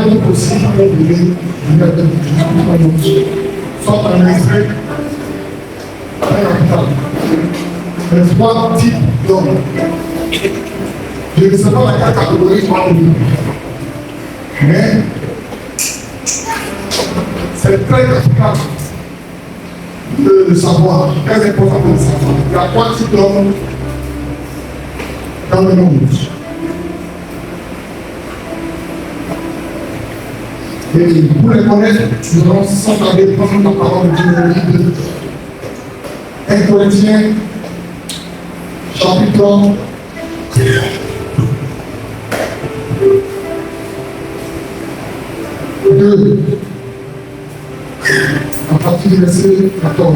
être possible pour venir soit en extrait, les trois types d'hommes. Je ne sais pas laquelle catégorie je vais venir. Mais c'est très efficace de savoir, très important de savoir. Il y a trois types d'hommes dans le monde. Et pour les connaître, nous allons sans tarder prendre la parole de Dieu dans le livre de 1 Corinthiens, chapitre 2, à partir du verset 14.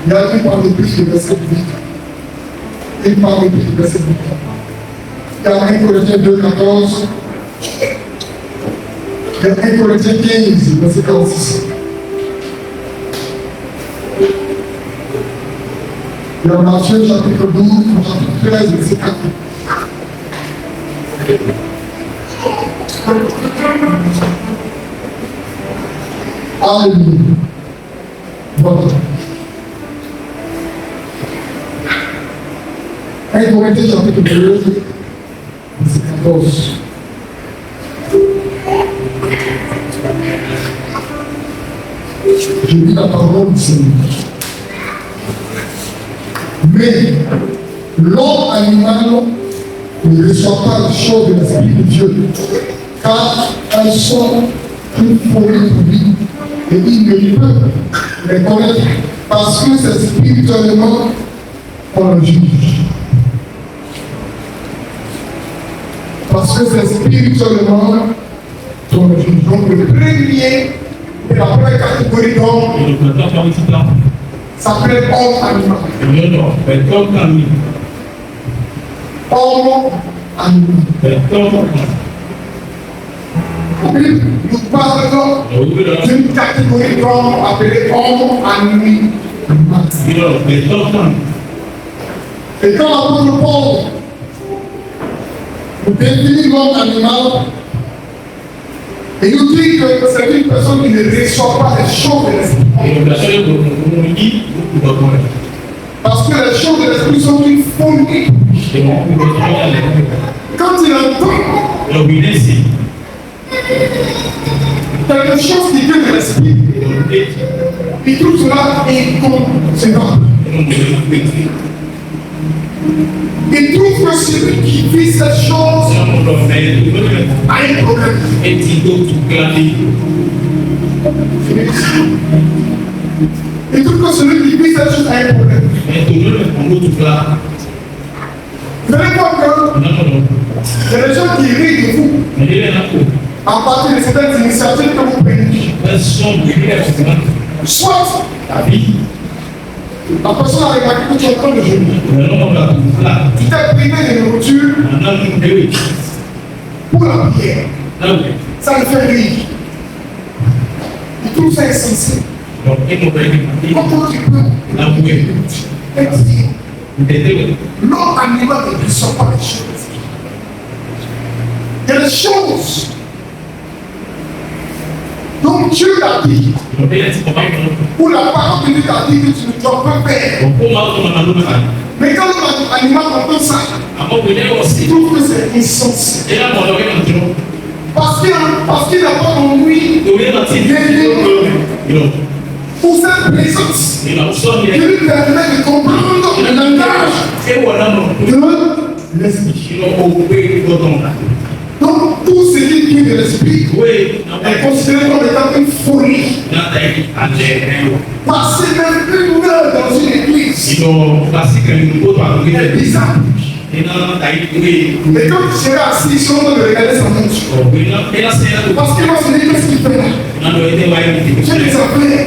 Il y a une part de plus du verset 8. Une part de plus du verset 8. Il y a 1 Corinthiens 2, 14. Il y a 1 Corinthiens 15, verset 46. Il y a Matthieu chapitre 12, chapitre 13, verset 4. Alléluia. Voilà. 1 Corinthiens chapitre 2, verset 14. Je lis la parole du Seigneur. Mais l'homme animal ne reçoit pas les choses de l'Esprit de Dieu, car elles sont une folie pour lui, et il ne peut les connaître parce que c'est spirituellement qu'on le juge. Parce que c'est spirituellement qu'on le juge. Donc le premier et la première catégorie d'hommes s'appelle homme animal. Homme animal. Nous parlons d'une catégorie d'hommes appelée homme animal. Et quand l'apôtre Paul nous définit l'homme animal, et nous dit que c'est une personne qui ne reçoit pas les choses de l'esprit. Parce que les choses de l'esprit sont une folie. Quand il entend quelque chose qui vient de l'esprit, il trouve cela inconcevable. Il trouve que celui qui vit cette chose a un problème. Il trouve que celui qui vit cette chose a un problème. Vous allez voir que il y a des gens qui rient de vous à partir de certaines initiatives que vous prenez. Soit la vie. La personne a remarqué que tu es en train de jeûner. Tu t'es privé de nourriture pour la prière. Ça le fait rire. Il trouve ça insensé. Comment tu peux l'homme animal ne ressent pas les choses. Il y a des choses dont Dieu t'a dit, ou la parole de Dieu t'a dit que tu ne dois pas faire. Mais quand l'animal entend ça, il trouve que c'est insensé. Parce qu'il n'a pas compris pour cette présence qui lui permet de comprendre le langage de l'esprit. Donc, tout ce qui vient de l'esprit est considéré comme étant une folie. Passer même une heure dans une église est bizarre. Et quand tu seras assis, ils sont en train de regarder sa montre. Parce qu'il va se dire qu'est-ce qu'il fait là. J'ai des affaires.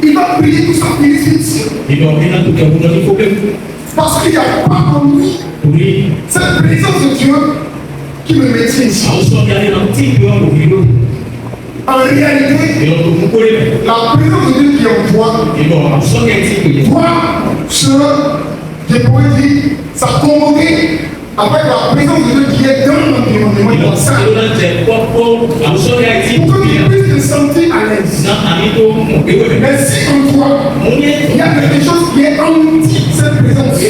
Il va prier tout ça, prier ici. Parce qu'il n'y a pas en lui cette présence de Dieu qui me maîtrise. En réalité, la présence de Dieu qui est en toi doit se, je pourrais dire, s'accommoder à avec la présence de Dieu qui est dans l'environnement de la salle. Pour que tu puisses te sentir à l'aise. Mais si en toi, il y a quelque chose qui est anti cette présence, ça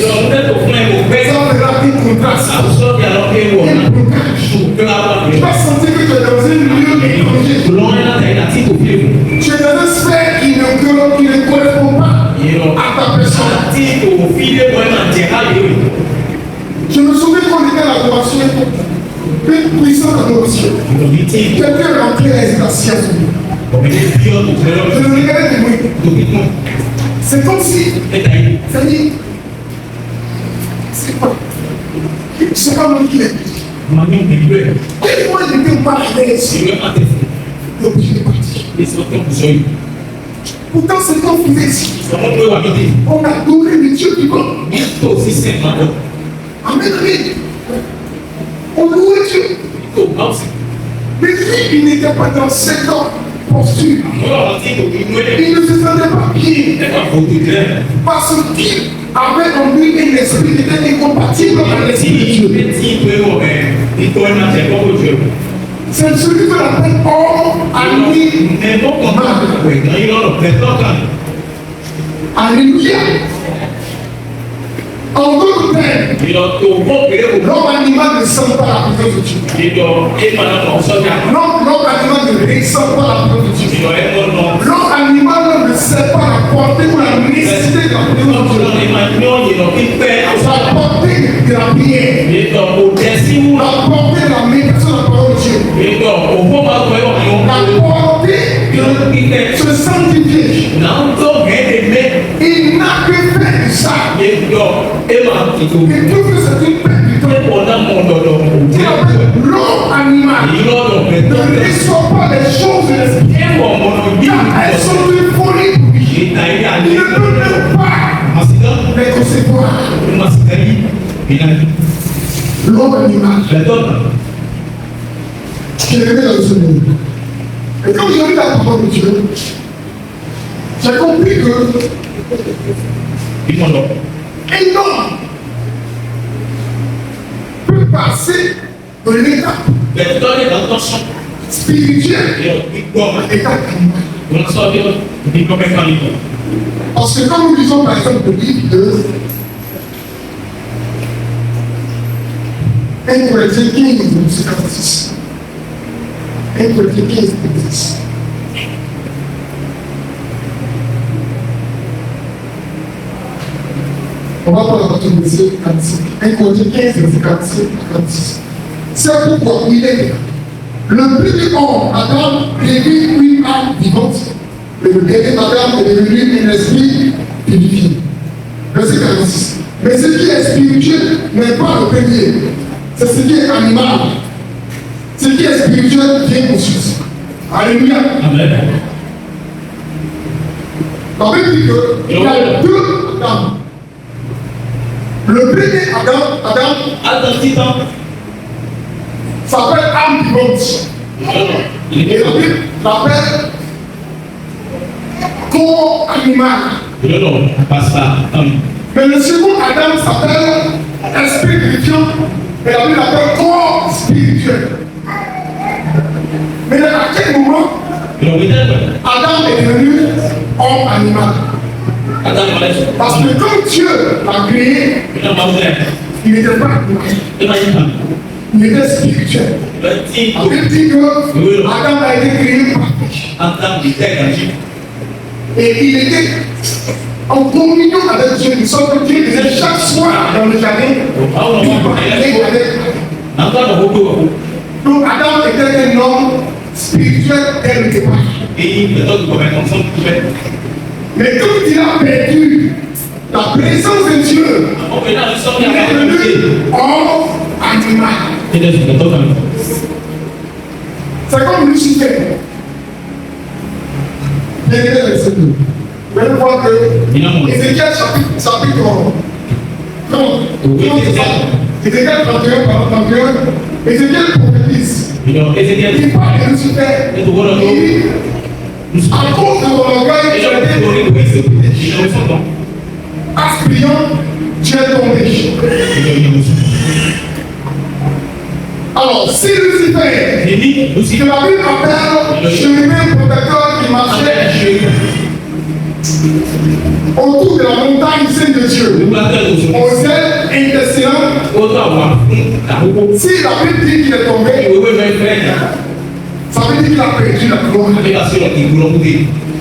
fera un contraste. Tu vas sentir que tu es dans un lieu étranger. Tu es dans une sphère qui ne correspond pas à ta personne. Je me souviens qu'on était à l'adoration, une puissante adoration. Quelqu'un est rentré à l'hésitation. Je le regardais de lui. C'est comme si, ça dit, c'est pas moi qui l'ai dit. Tellement il n'était pas à l'aise. Donc il est parti. Pourtant, c'est qu'on faisait ici. On a adoré le Dieu du monde. Amen, amen. On louait Dieu. Mais lui, il n'était pas dans cette posture. Il ne se sentait pas bien. Parce qu'il avait en lui un esprit qui était incompatible avec l'esprit de Dieu. C'est celui que l'appelle homme à lui. Alléluia. En d'autres termes, l'homme animal ne sent pas la présence de Dieu. L'homme animal ne ressent pas la présence de Dieu. L'homme animal ne sait pas la portée ou la nécessité de la présence de Dieu. La portée de la prière. La portée de la méditation de la parole de Dieu. La portée de se sanctifier. Il n'a que fait de ça. Et tout que c'est une perte du temps. L'homme animal ne reçoit pas les choses de l'esprit. Car elles sont une folie pour lui. Il ne peut même pas les concevoir. L'homme animal. Qui est révélé dans ce monde. Et quand j'ai lu la parole de Dieu, j'ai compris que un homme peut passer de l'étape spirituelle à l'étape animale. Parce que quand nous lisons par exemple le livre de 1 Corinthiens 15, verset 46. 1 Corinthiens 15, verset 46. On va prendre la partie de verset 45. 1 Corinthiens 15, verset 47 à 46. C'est pourquoi il est le premier homme, Adam, devenu une âme vivante. Et le dernier Adam est devenu un esprit vivifié. Verset 46. Mais ce qui est spirituel n'est pas le premier. C'est ce qui est animal. Ce qui est spirituel vient ensuite. Alléluia. Amen. La Bible dit qu'il y a deux Adam. Le premier Adam s'appelle âme vivante. Et la Bible l'appelle corps animal. Mais le second Adam s'appelle esprit vivifiant. Et la Bible l'appelle corps spirituel. Mais à quel moment Adam est devenu homme animal? Parce que quand Dieu l'a créé, il n'était pas animal. Il était spirituel. La Bible dit que Adam a été créé par Dieu. Et il était en communion avec Dieu. Nous sommes que Dieu disait chaque soir dans le jardin, il parlait avec. Donc Adam était un homme spirituel dès le départ. Mais quand il a perdu la présence de Dieu, il est devenu homme animal. C'est comme Lucifer. Bien aimé les Seigneurs. Vous allez voir que Ézéchiel chapitre 30. Ézéchiel 31, Ézéchiel prophétise. Il parle de Lucifer. Il dit, à cause de mon orgueil, tu as été aspirant, tu es tombé. Alors, si Lucifer, que la Bible appelle le chérubin protecteur qui marchait autour de la montagne sainte de Dieu, au ciel intercédant, si la Bible dit qu'il est tombé, ça veut dire qu'il a perdu la gloire.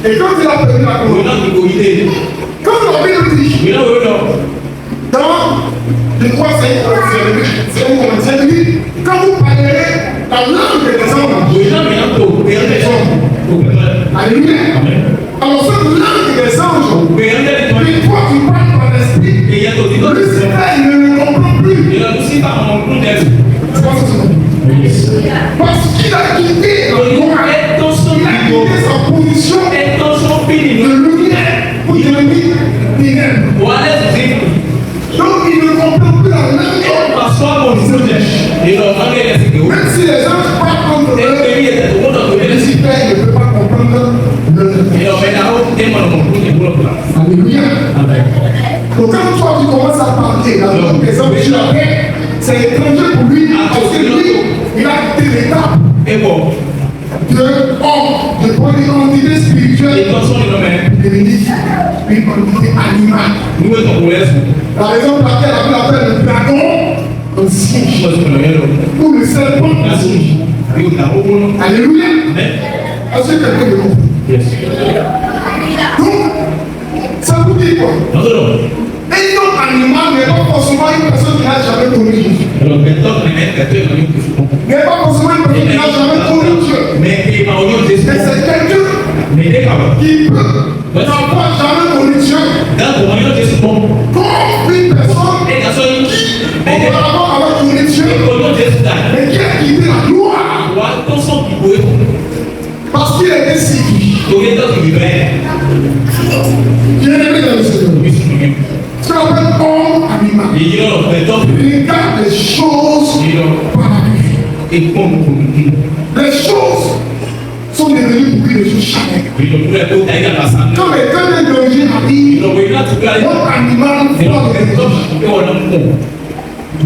Et quand il a perdu la gloire, quand la Bible dit, dans le 3 c'est dit, quand vous parlerez la langue des anges, alléluia. Alors cette langue des anges, une fois tu parles par l'esprit, Lucifer il ne le comprend plus. Parce qu'il a quitté la gloire, il a quitté sa position de lumière pour devenir ténèbres. Donc il ne comprend plus la langue. Même si les anges parlent contre eux, Lucifer ne peut pas comprendre le alléluia. Donc quand toi tu commences à parler la langue des hommes, tu la paix, c'est étranger pour lui, parce que lui, il a quitté l'étape de homme, de prendre une entité spirituelle et devenir une entité animale. La raison pour laquelle la Bible appelle le dragon un singe, ou le serpent un singe. Alléluia. Est-ce que quelqu'un me comprend? Donc, ça vous dit quoi? Un autre animal n'est pas forcément une personne qui n'a jamais connu Jésus. N'est pas forcément une personne qui n'a jamais connu Dieu. Mais c'est quelqu'un qui peut n'avoir jamais connu Dieu. Comme une personne qui auparavant avait connu Dieu, mais qui a quitté la gloire parce qu'il était si bien-aimé dans le Seigneur. Ce qu'on appelle homme animal. Il regarde les choses par la vue. Les choses sont devenues pour lui des choses charnelles. Quand quelqu'un d'origine arrive, notre animal voit des choses.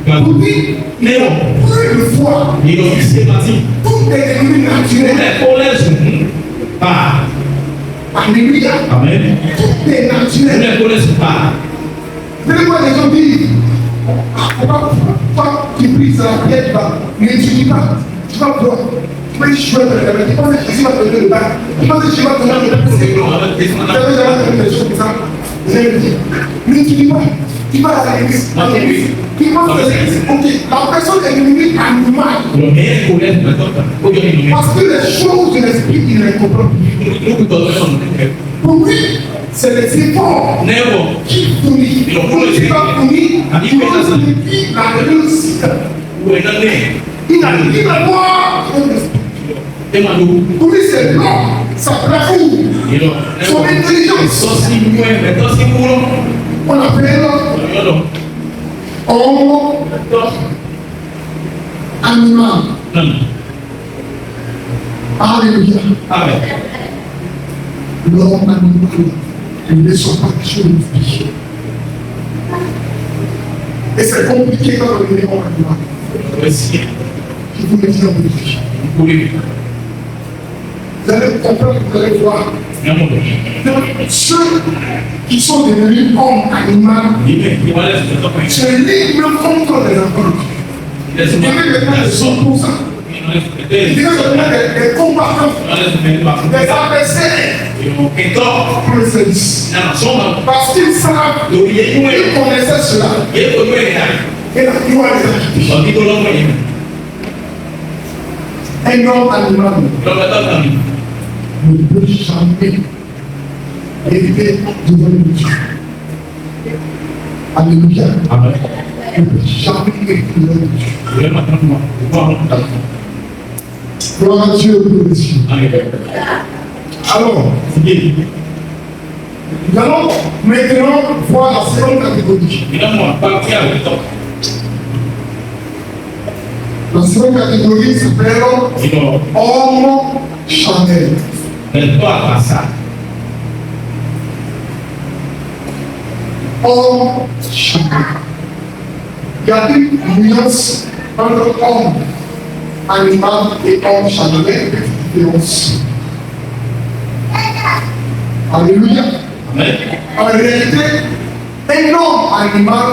Pour lui, plus de foi, tout est devenu naturel. Alléluia. Amen. Tout est naturel. Vous savez quoi les gens disent? Toi qui pries à la prière, tu vas, n'étudie pas, tu vas voir. Tu vas jouer avec la main, tu penses que Jésus va te donner le bain, tu penses que Jésus va te donner le bain. Vous avez jamais fait des choses comme ça. Vous allez me dire, n'étudie pas, tu vas à l'église. Tu penses que ok, la personne est devenue animale. Parce que les choses de l'esprit, il ne les comprend plus. Pour lui, c'est les efforts qui fournit. Qui va fournir, il va signifie la réussite. Il n'a rien à voir avec l'esprit. Pour lui, c'est l'homme, sa bravoure, son intelligence. On appelle homme animal. Alléluia. Amen. L'homme animal, il ne sont pas sur une vie. Et c'est compliqué quand on est homme animal. Je vous le dis en vérité. Vous allez comprendre, vous allez voir. Ceux qui sont devenus hommes animaux se livrent contre les enfants. Il y avait des gens qui sont pour ça. Il y avait des combattants, des adversaires pour le service. Parce qu'ils savent, ils connaissaient cela. Et la gloire les a quittés. Un homme animal ne peut jamais éviter de venir de Dieu. Alléluia. Amen. Ne peut jamais éviter de venir de Dieu. Gloire à Dieu pour les cieux. Alors, nous allons maintenant voir la seconde catégorie. La seconde catégorie s'appelle homme charnel. Homme charnel. Il y a une nuance entre homme animal et homme charnel, différence. Alléluia. Amen. En réalité, un homme animal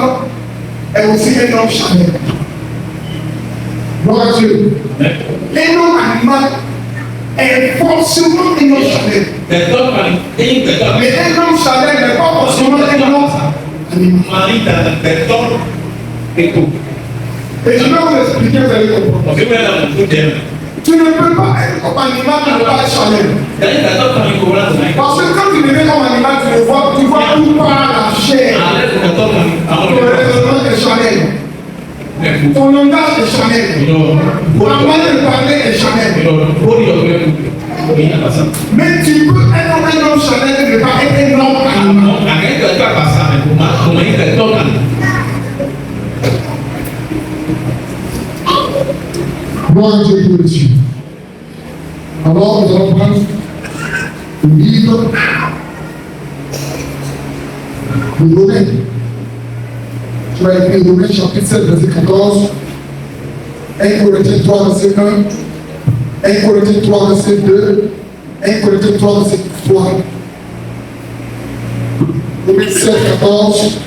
est aussi un homme charnel. Gloire à Dieu. Amen. Un homme animal est forcément un homme charnel. Mais un homme charnel n'est pas forcément un homme animal. Et je vais vous expliquer, vous allez comprendre. Tu ne peux pas être comme animal, tu ne peux pas être charnel. Parce que quand tu deviens comme animal, tu vois tout par la chair. Ton raisonnement est charnel. Ton langage est charnel. Ta manière de parler est charnel. Mais tu peux être un homme charnel et ne pas être un homme animal. Gloire à Dieu pour les cieux. Alors, nous allons prendre le livre de Romains. Tu vas écrire Romains chapitre 7, verset 14. 1 Corinthiens 3, verset 1. 1 Corinthiens 3, verset 2. 1 Corinthiens 3, verset 3. Romains 7, 14.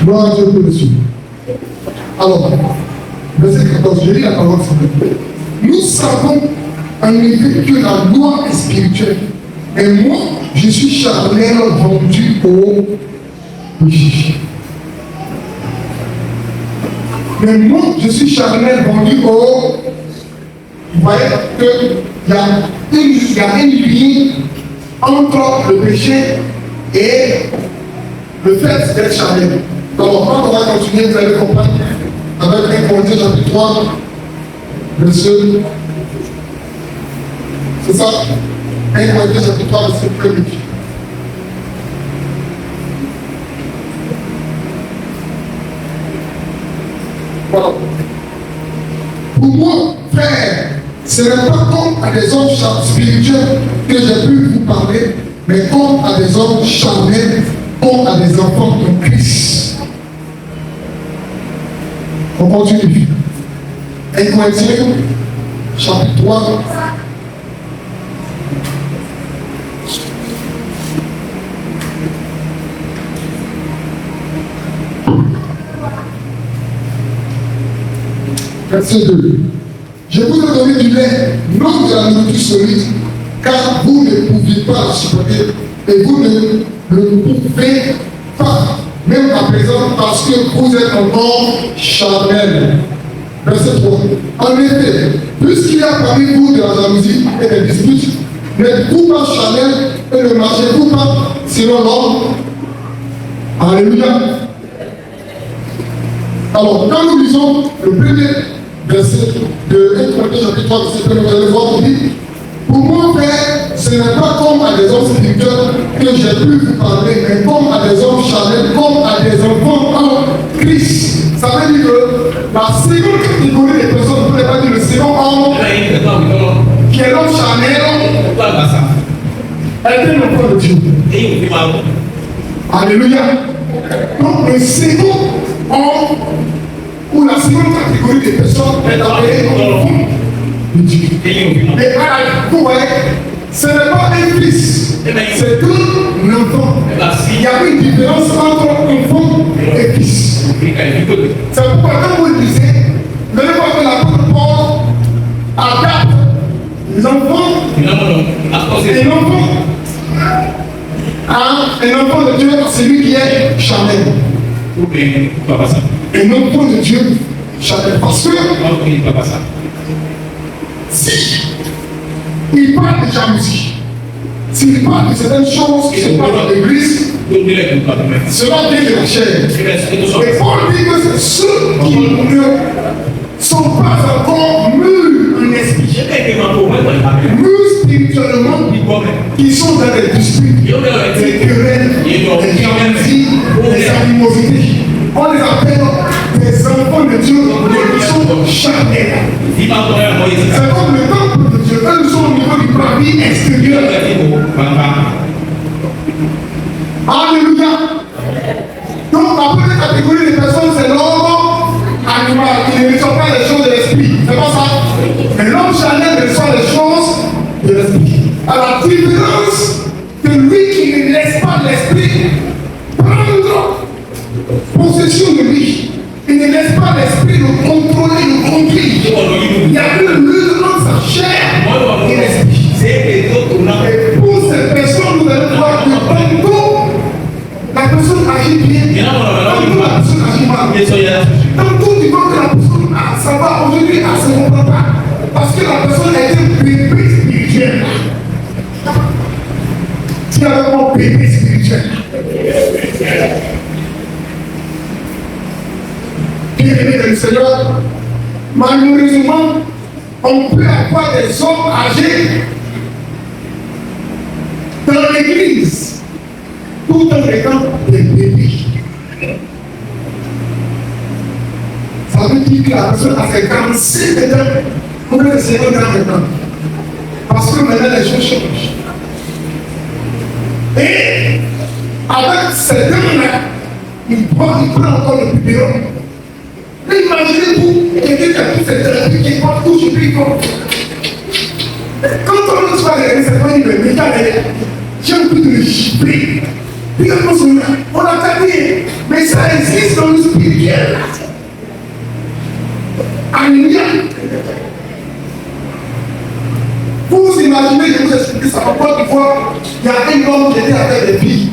Gloire à Dieu pour les cieux. Alors, verset 14, je lis la parole s'il vous plaît. Nous savons en effet que la loi est spirituelle. Et moi, je suis charnel vendu au péché. Mais moi, je suis charnel vendu au... Vous voyez qu'il y a une ligne entre le péché et le fait d'être charnel. Donc, quand on va continuer, vous allez comprendre avec 1 Corinthiens chapitre 3, verset. C'est ça? 1 Corinthiens chapitre 3, verset 1. Voilà. Pour moi, frère, ce n'est pas comme à des hommes spirituels que j'ai pu vous parler, mais comme à des hommes charnels, comme à des enfants de Christ. On continue. 1 Corinthiens, chapitre 3. Verset 2. Je vous ai donné du lait, non de la nourriture solide, car vous ne pouviez pas la supporter, et vous ne le pouvez pas, même à présent, parce que vous êtes encore charnel. Verset 3. En effet, puisqu'il y a parmi vous de la jalousie et des disputes, n'êtes-vous pas charnel et ne marchez-vous pas selon l'homme? Alléluia. Alors, quand nous lisons le premier verset de 1 Corinthiens chapitre 3, verset 1, vous allez voir, il dit, pour moi, frère, ce n'est pas comme à des hommes spirituels que j'ai pu vous parler, mais comme à des hommes charnels, comme à des enfants en Christ. Ça veut dire que la seconde catégorie des personnes, vous ne pouvez pas dire le second homme, qui est l'homme charnel, est un enfant de Dieu. Alléluia. Donc, le second homme, ou la seconde catégorie des personnes est appelée enfant de Dieu. Et vous voyez, ce n'est pas un fils, c'est un enfant. Il y a une différence entre enfant et fils. C'est pourquoi quand vous lisez, vous allez voir que l'apôtre Paul adapte les enfants et l'enfant. Un enfant de Dieu, c'est lui qui est charnel. Un enfant de Dieu, charnel. Parce que si il parle de jalousie, s'il parle de certaines choses qui se passent dans l'église, cela vient de la chair. Et Paul dit que c'est ceux qui ne sont pas encore mûrs en esprit, mûrs spirituellement, qui sont dans les disputes, des querelles, des jalousies, des animosités. On les appelle des enfants de Dieu qui sont charnels. C'est comme le temple de Dieu. Eux sont au niveau du paradis extérieur. Alléluia. Donc la première catégorie de personnes, c'est l'homme animal qui ne reçoit pas les choses de l'esprit. C'est pas ça. Mais l'homme charnel reçoit les choses de l'esprit. À la différence de lui qui ne laisse pas l'esprit prendre possession de lui. Il ne laisse pas l'esprit le contrôler, le conduire. Il y a une lutte entre sa chair et l'esprit. Et pour cette personne, nous allons voir que tantôt la personne agit bien, tantôt la personne agit mal. Tantôt tu vois que la personne, ça va aujourd'hui, ça ne comprend pas. Parce que la personne a été bébé spirituel. Tu as vraiment bébé spirituel. Bien-aimé dans le Seigneur, malheureusement, on peut avoir des hommes âgés dans l'église tout en étant des bébés. Ça veut dire que la personne a fait 45 ans pour le Seigneur dans maintenant. Parce que maintenant les choses changent. Et avec ces dents-là, il prend encore le biberon. Mais imaginez-vous, quelqu'un qui a tout cette thérapie qui porte tout sur lui. Quand on nous soit les réservoirs, il me dit, j'ai un peu de le gibler. Puis on a gagné. Mais ça existe dans le spirituel. Alléluia. Vous imaginez que vous expliquez ça. Encore une fois, il y a un homme qui était avec des filles.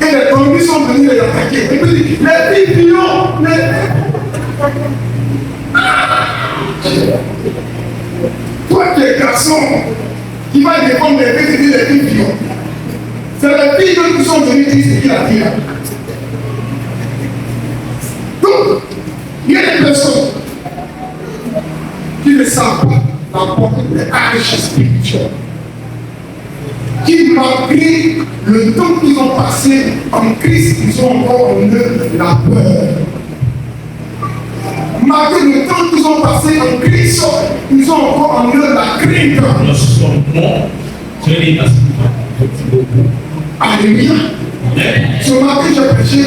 Et les bandits sont venus les attaquer. Et puis, les filles violent. Toi qui es garçon, qui va défendre les filles, les filles violent. C'est les filles qui sont venues dire ce qu'il a dit là. Donc, il y a des personnes qui ne savent pas la portée des âges spirituels. Qui, malgré le temps qu'ils ont passé en Christ, ils ont encore en eux la peur. Malgré le temps qu'ils ont passé en Christ, ils ont encore en eux la crainte. Alléluia. Ce matin, j'ai prêché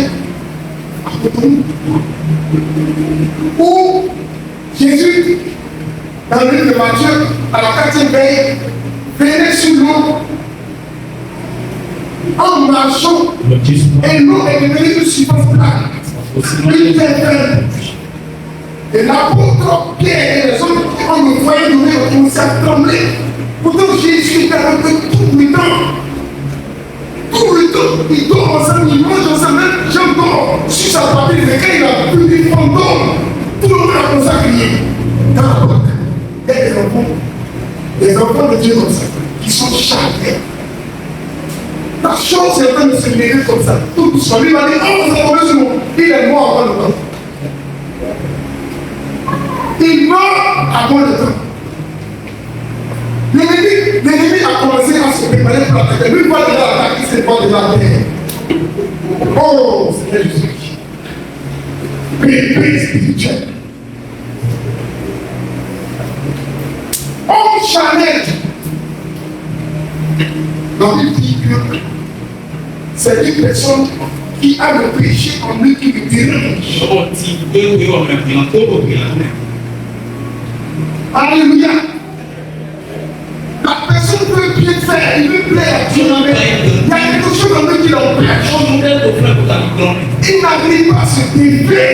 à Cotonou, où Jésus, dans le livre de Matthieu, à la 4e veille, venait sur l'eau en marchant, et l'eau est devenue une surface plate, une terre. Et l'apôtre Pierre et les autres, on me voyait donner au commencé à trembler. Pourtant Jésus était avec eux tout le temps. Tout le temps, il dort ensemble, il mange ensemble, même Jean dort sur sa poitrine, mais quand il a vu des fantômes, tout le monde a commencé à crier. Dans la porte, il y a des enfants de Dieu comme ça, qui sont chargés. La chose est en train de se mêler comme ça. Tout doucement. Lui m'a dit, oh, vous avez tombé sur moi. Il est mort avant le temps. Il meurt avant le temps. L'ennemi a commencé à se préparer pour l'attaquer. Lui voit déjà l'attaque, il se voit déjà la terre. Oh, Seigneur Jésus. Bébé spirituel. Homme charnel. La Bible dit que c'est une personne qui a le péché en lui qui le dérange. Alléluia. La personne peut bien faire, il veut plaire à Dieu. Il y a quelque chose en lui qui l'empêche. Il n'arrive pas à se dévier.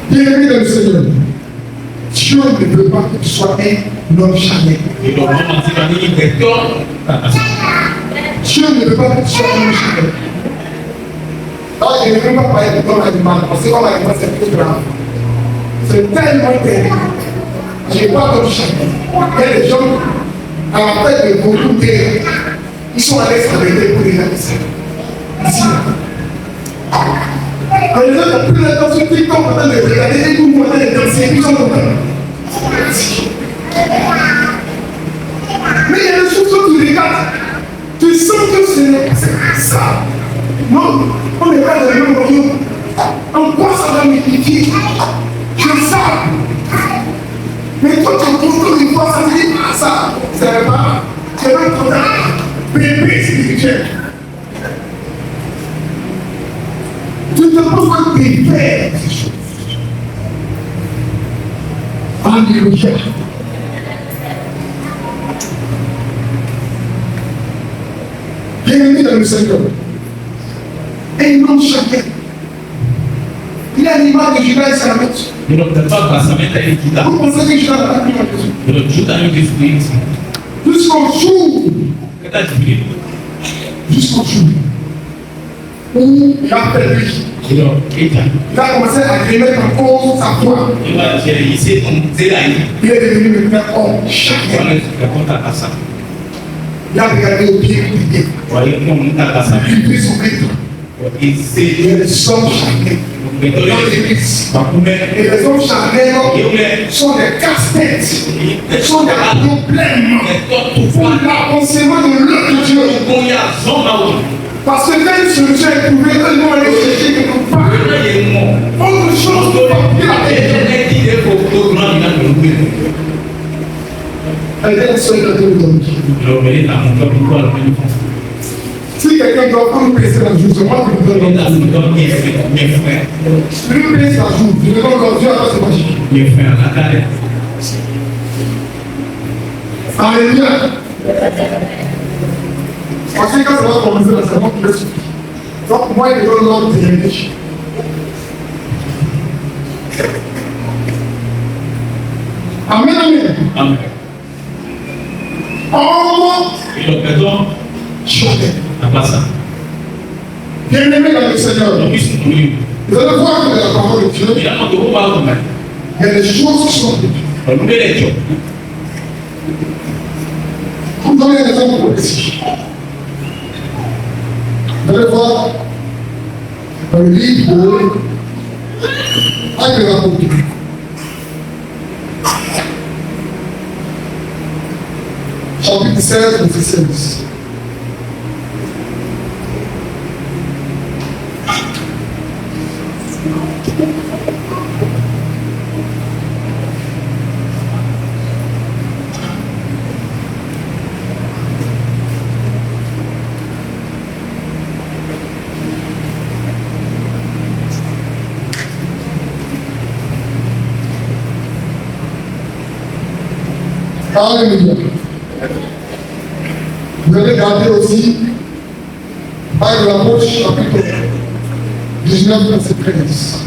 Bien-aimé dans le Seigneur, Dieu ne veut pas que tu sois un homme charnel. Dieu ne veut pas que tu sois un homme charnel. Là, je ne veux pas parler de l'homme animal, parce que l'homme animal, c'est plus grave. C'est tellement terrible. Je n'ai pas d'homme charnel. Il y a des gens, à la tête de beaucoup de ils sont allés s'arrêter pour les amis. Ici, là. Les gens ont pris la danse sur TikTok en train de regarder et tout le monde est dansé, ils sont contents. Mais il y a des choses que tu regardes, tu sens que ce n'est pas ça. Non, on n'est pas dans le même royaume. En quoi ça va m'édifier? Je sais. Mais toi, tu trouves une fois, ça te dit, ah ça, c'est pas, c'est pas trop tard. Bébé spirituel. Tu ne peux pas défaire ces choses. Alléluia. Bien-aimé dans le Seigneur. Un homme chacun. Il a l'image de Judas Iscariot. Vous pensez que Judas n'a pas pris la question? Jusqu'au jour. Jusqu'au jour. Où il a perdu. Il a commencé à remettre en cause sa foi. Il est devenu maintenant homme chacun. Il a regardé au pied du pied. Il prit son rythme. Il est des hommes chacun. Et les hommes charnels sont des casse-têtes, sont des problèmes pour l'avancement de l'œuvre de Dieu. Parce que quand ils se sont trouvés, ils vont aller chercher quelque part. Autre chose que la terre. Si quelqu'un doit prendre paix la joue, c'est moi qui vous donne l'ordre. Lui paix la joue, je demande l'ordre, Dieu a pas ce magique. Alléluia. Parce que quand ça va commencer, c'est moi qui le suis. Donc moi, il me donne l'ordre de réfléchir. Amen, amen. Amen. Oh, chacun. Bien-aimé dans le Seigneur, vous allez voir que la parole de Dieu, il y a des choses qui sont depuis. Vous donnez un exemple précis. Vous allez voir dans le livre de Actes des Apôtres. Chapitre 16, verset 16. Alléluia. Vous allez garder aussi Actes de l'Apôtre, chapitre 19, verset 13.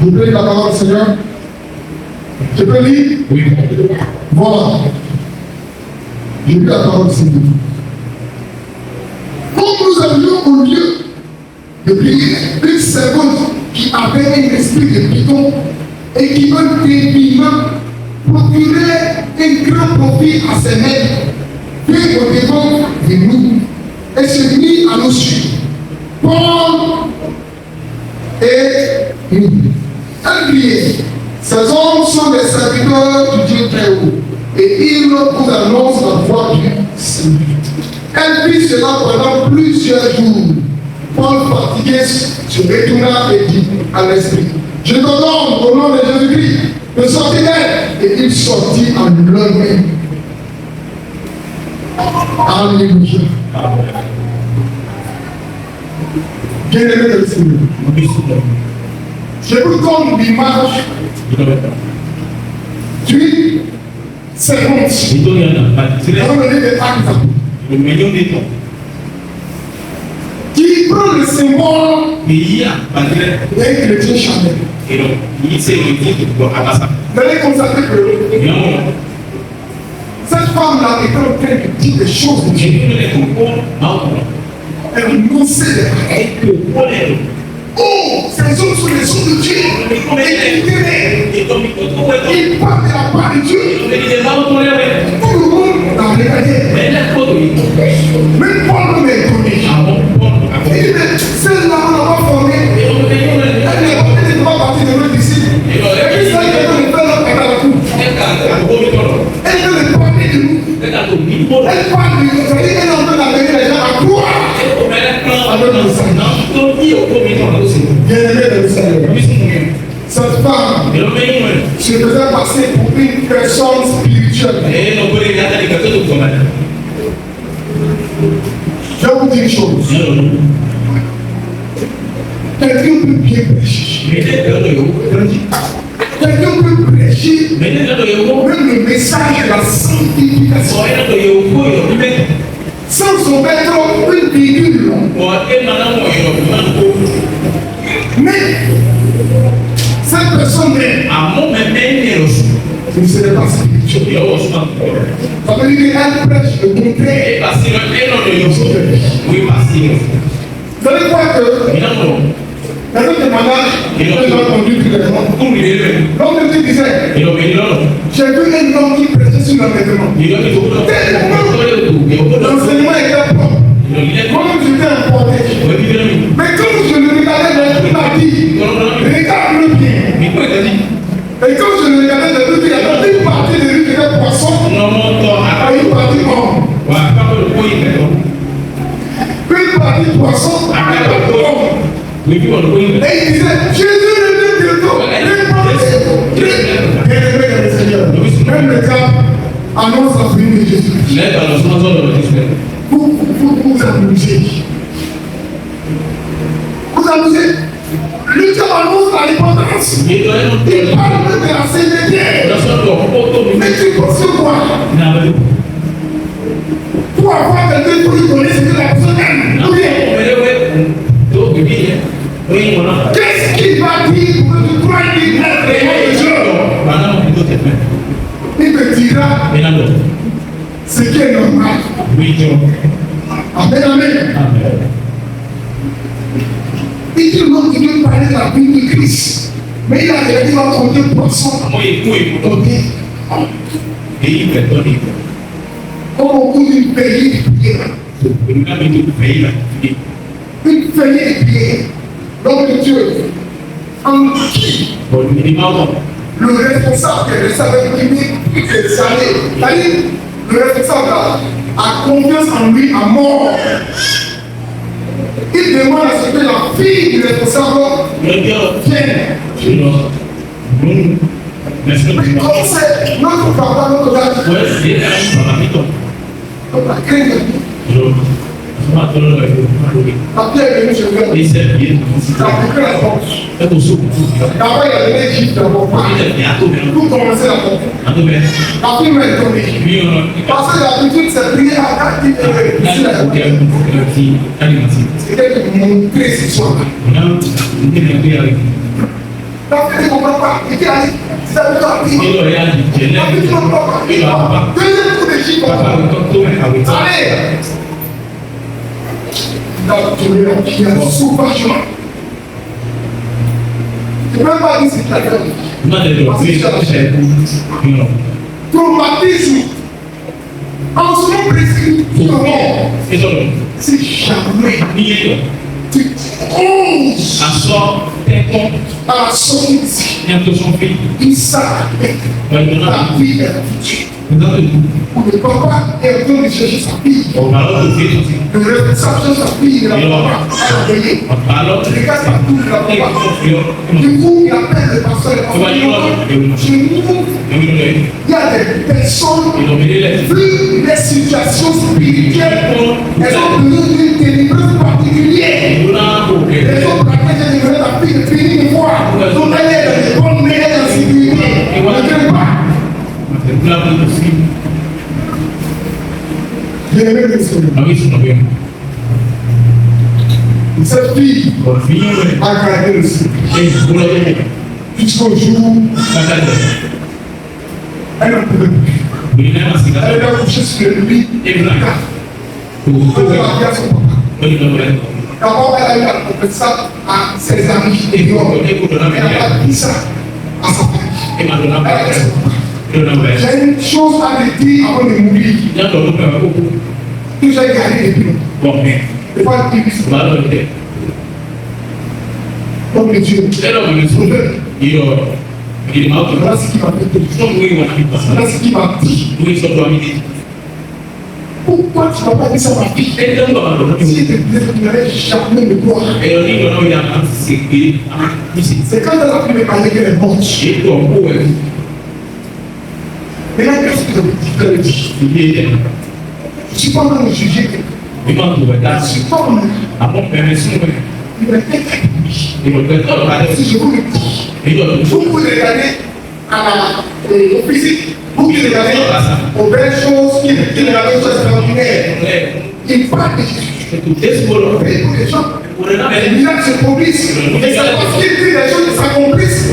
Vous voulez la parole du Seigneur? Je peux lire? Oui. Voilà. Je lis la parole du Seigneur. Comme nous avions au lieu de prier une servante qui avait un esprit de python et qui un débilement procurait un grand profit à ses maîtres, puis au devant de nous et se mit à nous suivre. Paul et nous. Elle criait, ces hommes sont des serviteurs du Dieu très haut et ils vous annoncent la voie du Seigneur. Elle fit cela pendant plusieurs jours. Paul fatigué se retourna et dit à l'esprit, je te donne au nom de Jésus-Christ de sortir d'elle. Et il sortit en leur main. Alléluia. Bien-aimé de Seigneur. Je vous donne l'image du servante. Dans le livre des Actes. Qui prend le symbole d'un chrétien charnel. Vous allez constater que cette femme-là est en train de dire des choses de Dieu. Elle nous sait. Oh, ces hommes sont les hommes de Dieu. Ils parlent de la part de Dieu. Tout le monde dans les regardé. Même Paul me connaît. Il avec le Seigneur. Bien-aimé dans le Seigneur. Cette femme se faisait passer pour une personne spirituelle. Je vais vous dire une chose. Quelqu'un peut bien prêcher. Quelqu'un peut prêcher même le message de la sanctification sans se mettre une virgule. Mais cette personne ne serait pas spirituelle. Ça veut dire qu'elle prêche le contraire. Vous allez voir que dans notre témoignage, j'ai entendu clairement. L'homme me disait, j'ai vu un homme qui prêchait sur l'enlèvement. L'enseignement était propre. Moi-même j'étais emporté. Mais quand je le regardais, il m'a dit, regarde-le bien. Et quand je le regardais, j'ai vu qu'il y avait une partie de lui qui était poisson et une partie homme. Une partie poisson et une partie homme. Et il disait, Jésus le Dieu de Dieu. Même le cas annonce la venue de Jésus. Vous amusez. Vous amusez. Lui qui annonce la repentance. Il parle de la célébrer. Mais tu penses quoi? Pour avoir quelqu'un pour lui donner ce que la personne aime. Qu'est-ce qu'il va dire pour que tu crois qu'il est il te dira ce qui est normal. Amen, amen. Il dit l'homme qui veut parler de la vie de Christ. Mais il a dit va compter poisson. Comme au bout d'une veillée de prière. Une veillée de prière. L'homme de Dieu, en qui le responsable de savoir primer toutes les années, c'est-à-dire le responsable a confiance en lui à mort. Il demande à ce que la fille du responsable vienne. Mais comme c'est notre papa, notre dame, notre crainte. La pierre est venue chez lui. Il a coupé la porte. D'abord, il a donné Égypte d'abord. Tout commençait la porte. La fille est tombée. Parce que l'habitude, c'est prier à quatre c'était de montrer ce soir. La fille ne comprend pas. Il dit, c'est la fille. La fille ne comprend pas. Deuxième coup d'Égypte. Allez. Qui a sauvagement. Je ne peux pas dire c'est la traumatisme. En ce moment précis, si jamais tu oses à la sortie, il s'arrête. La vie est foutue. Le papa est en train de chercher sa fille. Le responsable cherche sa fille. Il a papa à veiller. Regarde sa tour de la papa. Du coup, il appelle le pasteur. Il y a des personnes, vu les situations spirituelles, elles ont besoin d'une délivrance particulière. Les autres pratiquent de livrer la fille depuis une fois. Donc elle est dans les bonnes mains, elle est en sécurité. Ne t'aime pas. Bien-aimé de Seigneur. Cette fille a gardé le secret jusqu'au jour elle n'en pouvait plus. Elle a couché sur le lit et la carte pour marier à son papa. D'abord, elle a eu à confesser ça à ses amis et elle a dit ça à sa famille. Elle a dit ça. J'ai une chose à te dire avant de mourir. Que j'ai gardé depuis longtemps. Il faut dire ça. Comme le Dieu. Voilà ce qui m'a fait. Voilà ce qui m'a dit. Pour Pourquoi tu n'as pas dit ça à ma fille? Si tu n'avais jamais me croire. C'est quand elle a pu me parler qu'elle est morte. Mais là, qu'est-ce que tu dis? Je ne suis pas en train de juger. Je ne suis pas en train de juger. Si je vous le dis, vous pouvez regarder au physique, vous pouvez regarder aux belles choses qui regardent aux choses extraordinaires. Il parle de Jésus. Les gens, les miracles se produisent. Et c'est parce qu'il dit les choses qui s'accomplissent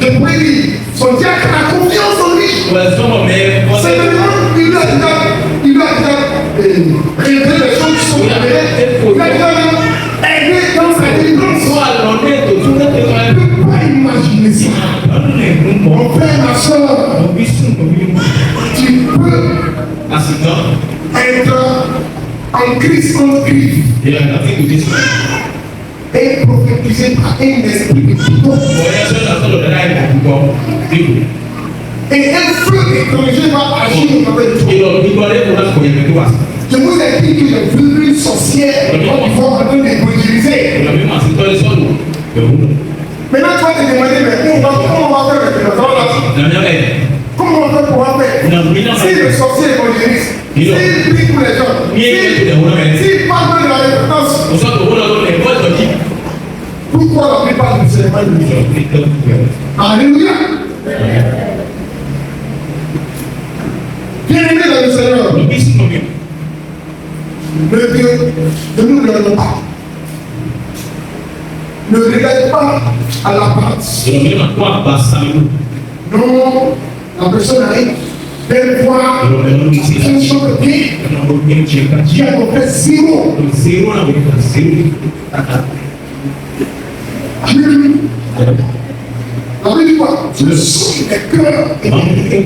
que son diacre a confiance en lui. C'est maintenant qu'il lui a déjà révélé les choses qui sont révélées. Il a déjà aidé dans sa délivrance. Tu ne peux pas imaginer ça. Mon frère, ma soeur, tu peux être en Christ en Christ et prophétiser par un esprit de pudeur. Et un feu étranger va agir avec toi. Je vous ai dit que j'ai vu une sorcière qui va en train d'évangéliser. Maintenant, tu vas te demander, mais comment on va faire avec comment on va faire pour faire? Si le sorcier évangélise, s'il prie pour les gens, s'il parle de la repentance, pourquoi la plupart ne seraient pas de Alléluia. Bien-aimé dans le Seigneur, le Dieu, ne nous regardons pas. Ne regarde pas à l'apparence. Non, la personne arrive, belle voix, un chante bien, qui a compris zéro. La Bible dit quoi? Le son des cœurs est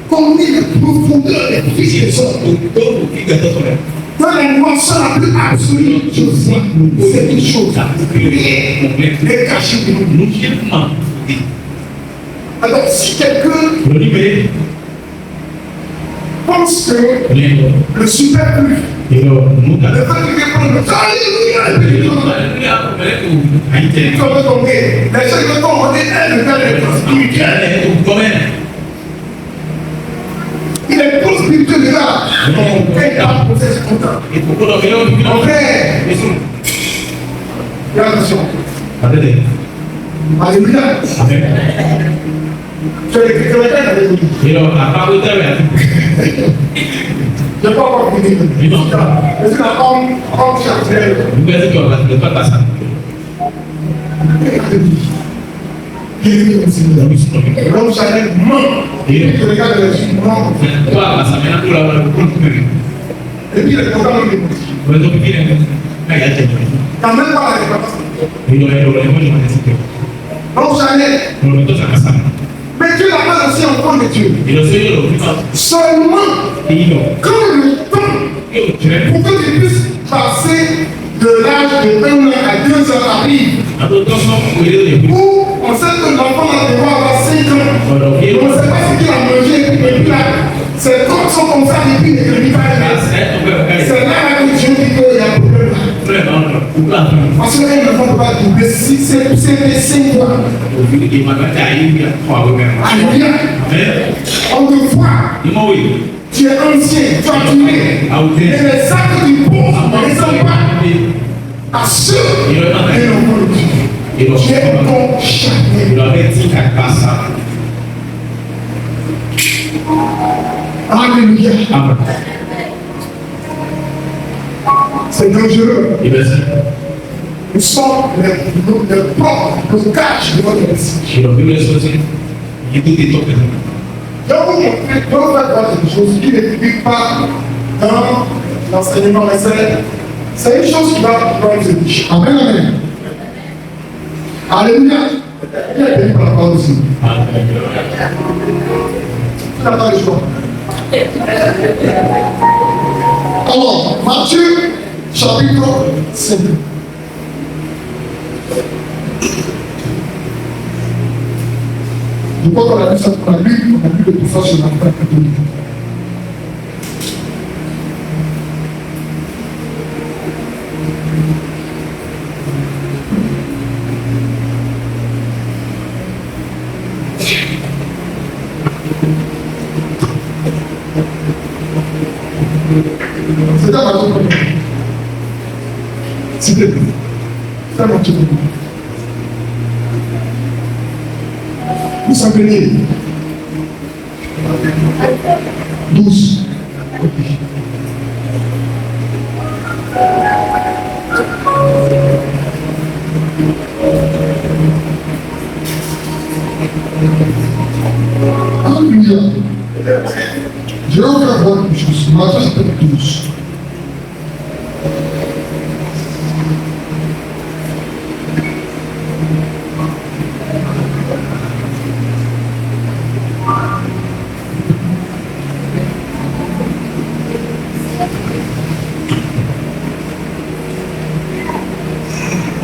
comme dit les profondeurs des fils et sœurs. Dans la noirceur la plus absolue, je vois, c'est une chose est cachée de nous. Alors, si quelqu'un pense que le superflu, le fait de répondre, Alléluia, il va tomber. Les gens qui vont tomber, elles ne vont il est trop spirituel de là. Mon frère est en processus content. Mon frère, fais attention. Alléluia. Tu es le chrétien avec lui. Je n'ai pas encore fini. Je suis un homme chargé. L'homme chargé ment. Et tu regardes les yeux, ment. Et puis les programmes de quand même pas la réponse. L'homme chargé. Mais Dieu n'a pas laissé enfant de Dieu. Seulement quand le temps pour que tu puisses passer de l'âge de 1 an à 2 ans arrive, où on sait que l'enfant va devoir avoir 5 ans, et on ne sait pas ce qu'il a mangé, et puis là, ses corps sont comme ça depuis le début. C'est là que Dieu dit qu'il y a un problème. Parce qu'un enfant ne peut pas doubler si c'est 5 fois. Alléluia. On te voit. Tu es ancien, tu as tué. Et les actes du pauvre ne sont pas à ceux qui l'ont volé. Tu es bon chacun. Alléluia. C'est dangereux. Nous sommes les propres blocages de votre message. Donc vous montrez, vous faites quelque chose qui ne publie pas dans l'enseignement, mais c'est une chose qui va nous aider. Amen, amen. Alléluia. Il a béni par la parole aussi. Tu n'as pas le choix. Alors, Matthieu, chapitre 5. Je crois qu'on a vu ça, on a lu de tout ça sur la fin catholique. C'est un bateau. S'il te plaît. C'est un bateau. Vous savez, 12. Alléluia. Je vais vous faire voir une chose. Matthieu chapitre 12.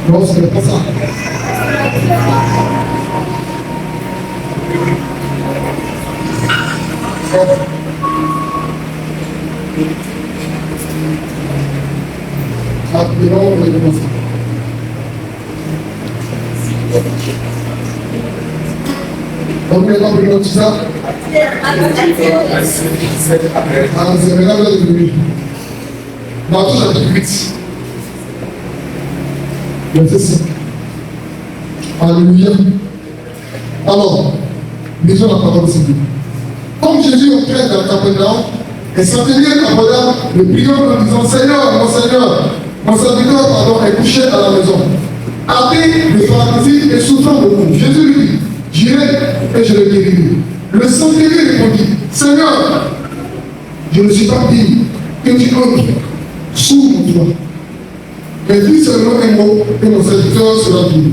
Non, ce n'est pas ça. Rapidement, on va commencer. Donc, maintenant, vous notez ça. C'est maintenant le début. Matthieu chapitre 8. Verset 5. Alléluia. Alors, lisons la parole de Dieu. Comme Jésus entrait dans Capernaum, et Nathanaël aborda le prieur en disant: Seigneur, mon serviteur est couché à la maison, atteint de paralysie et souffrant beaucoup. Jésus lui dit: J'irai et je le guérirai. Le centenier répondit: Seigneur, je ne suis pas digne que tu entres sous mon toit. Mais dis seulement un mot et mon serviteur sera guéri.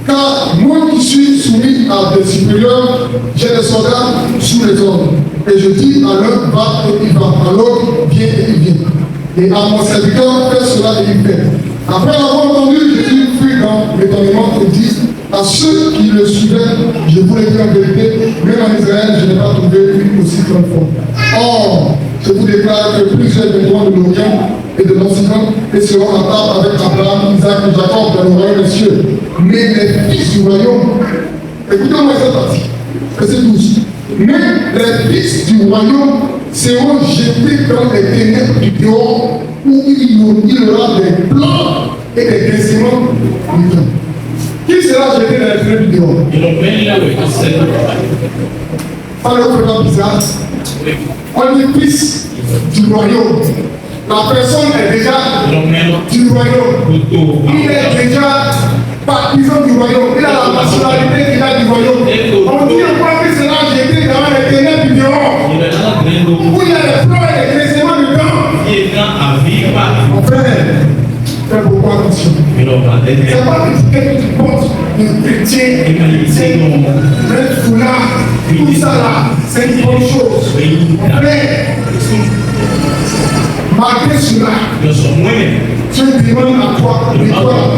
Car moi qui suis soumis à des supérieurs, j'ai des soldats sous les ordres. Et je dis à l'un: va et il va, à l'autre: viens et il vient. Et à mon serviteur: fais cela et il fait. Après avoir entendu, Jésus fut dans l'étonnement et dit à ceux qui le suivaient: je vous le dis en vérité, même en Israël, je n'ai pas trouvé une aussi grande foi. Or, je vous déclare que plusieurs viendront de l'Orient et de l'Occident et seront à table avec Abraham, Isaac et Jacob dans le royaume des cieux. Mais les fils du royaume, écoutez-moi cette partie, verset 12. Mais les fils du royaume seront jetés dans les ténèbres du dehors, où il y aura des plans et des grincements du temps. Qui sera jeté dans les ténèbres du dehors? Pas le problème bizarre. On est fils du royaume. La personne est déjà du royaume. Il est déjà partisan du royaume. Il a la nationalité qu'il a du royaume. On dit encore qu'il sera jeté dans les ténèbres du dehors, où il y a les plans et les grincements du temps. Mon frère, fais beaucoup attention. C'est pas que tu portes une chrétien, c'est mettre foulard, tout ça là, c'est une bonne chose. Mais malgré cela, je demande à toi la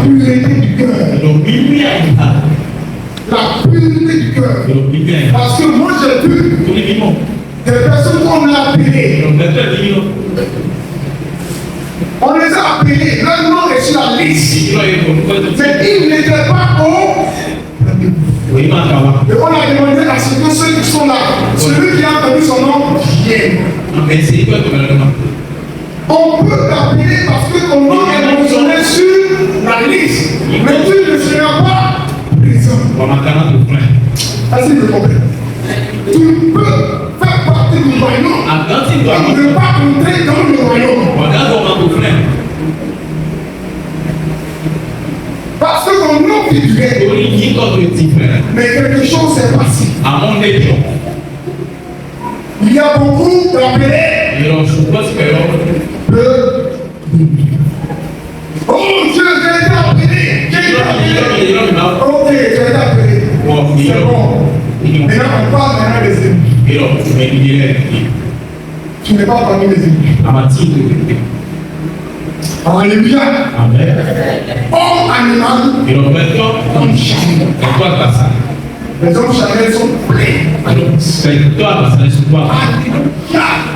pureté du cœur. La pureté du cœur. Parce que moi j'ai vu des personnes qu'on a appelées. On les a appelés, leur nom est sur la liste. Mais ils n'étaient pas au. Et on a demandé à ceux qui sont là, celui qui a entendu son nom, vienne. On peut t'appeler parce que ton nom est mentionné sur la liste, mais tu ne seras pas présent. Est-ce que tu comprends? Tu peux faire partie du royaume, tu ne peux pas entrer dans le royaume. Parce que ton nom figurait, mais quelque chose s'est passé. Il y a beaucoup d'appelés. Oh Dieu, j'ai été appelé. Ok, j'ai été appelé. C'est bon. Maintenant, on parle maintenant des ennemis. Tu n'es pas parmi les ennemis. Alléluia. Homme animal, homme charnel. Les hommes charnels sont pleins.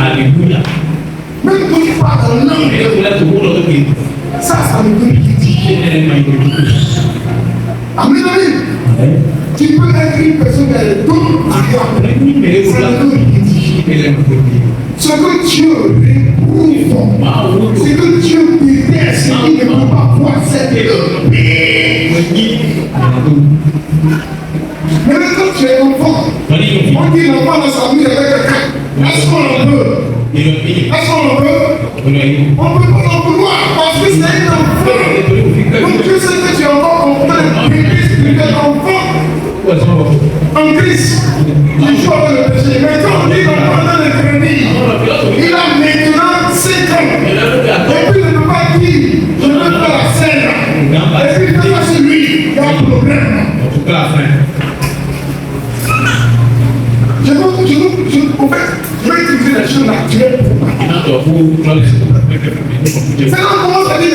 Alléluia. Même quand tu parles en langue, ça me donne pitié. Amen, amen. Tu peux être une personne qui a le don à toi. Ça me donne pitié. Ce que Dieu réprouve On peut pas en vouloir parce que c'est un enfant. Donc Dieu sait que tu es encore en train de prier spirituel enfant en Christ. Tu joues avec le péché. Mais quand on dit l'enfant dans les grenilles, il a maintenant 5 ans. Et puis il ne peut pas dire je ne veux pas la scène. Et puis il fait ça sur lui. Il y a un problème. Je vais utiliser les choses naturelles pour moi. C'est là qu'on commence à dire,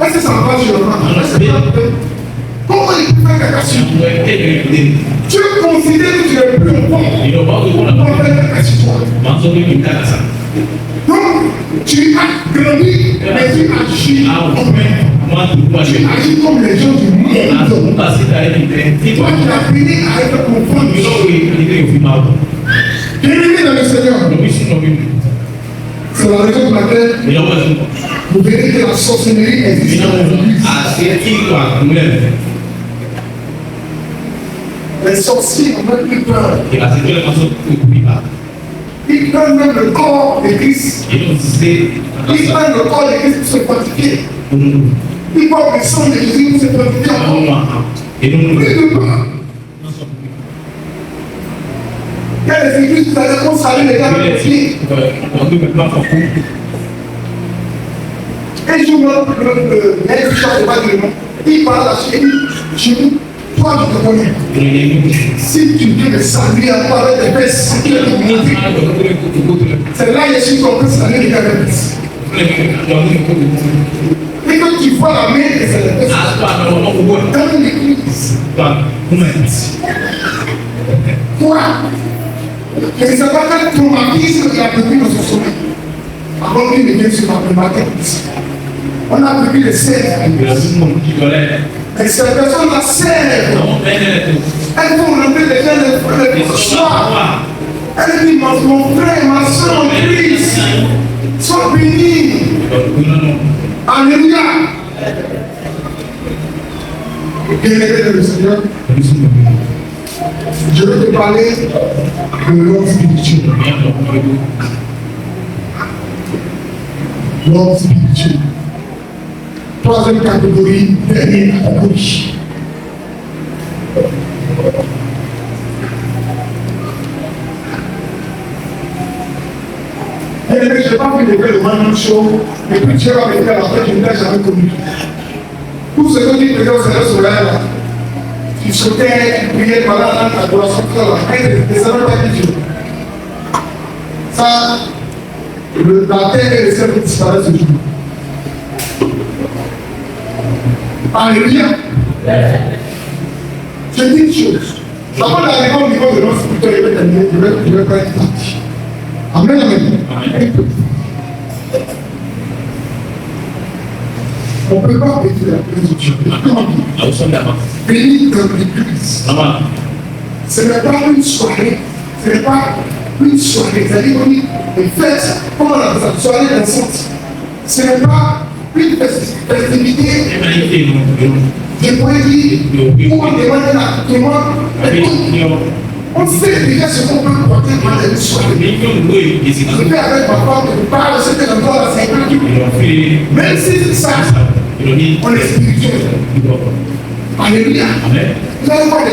est-ce que ça va pas sur le comment il peut faire caca sur toi? Tu considères que tu es plus fort pour faire caca sur toi. Donc, tu as grandi, mais tu agis comme tu agis comme les gens du monde. Toi, tu as fini à être conforme. Bien-aimé dans le Seigneur, c'est la raison pour laquelle vous verrez que la sorcellerie existe dans l'Église. Les sorciers ont même plus peur. Ils prennent même le corps de Christ. Ils prennent le corps de Christ pour se fortifier. Ils portent le sang de Jésus pour se fortifier encore. Plus de peur. Il y a des églises qui allaient consacrer les gars de pied. Et je me mets le chat de Baglement. Il parle à chez nous. Toi, je te connais. Si tu viens de saluer à part des fesses, c'est là que je suis compris saluer les gars de fesses. Et quand tu vois la main, c'est les fesses. Dans l'église. Toi, mais c'est pas quel traumatisme qu'il a vécu dans son sommeil. Avant qu'il ne vienne sur ma tête. On a vécu les serres. Et ces personnes-là servent. Elles vont rentrer les gens le soir. Elles disent, mon frère, ma soeur en Christ, sois béni. Alléluia. Bien-aimé dans le Seigneur, je vais te parler de l'homme spirituel. L'homme spirituel. Troisième catégorie, dernière catégorie. Je n'ai pas pu décrire le même show, et puis Dieu va me dire la fête, je ne l'ai jamais connu. Tout ce que tu faisais au soleil là, tu sautais, tu priais pendant l'adoration, et ça ne va pas Dieu. Ça, la terre et le ciel disparaissent ce jour. Alléluia. Je dis une chose. Avant d'arriver au niveau de notre spirituel, je vais pas être parti. Amen, amen. On ne peut pas péter la présence de Dieu. Béni dans l'église. Ce n'est pas une soirée. Ce n'est pas une soirée. C'est-à-dire qu'on fête, comment on appelle ça, soirée dansante. Ce n'est pas une festivité. Je pourrais dire, où on demande un témoin. On sait déjà ce qu'on peut porter dans les soirées. Je fais avec ma femme, je parle de cet endroit-là, c'est un peu. Même si c'est ça, on est spirituel. Alléluia. Nous allons voir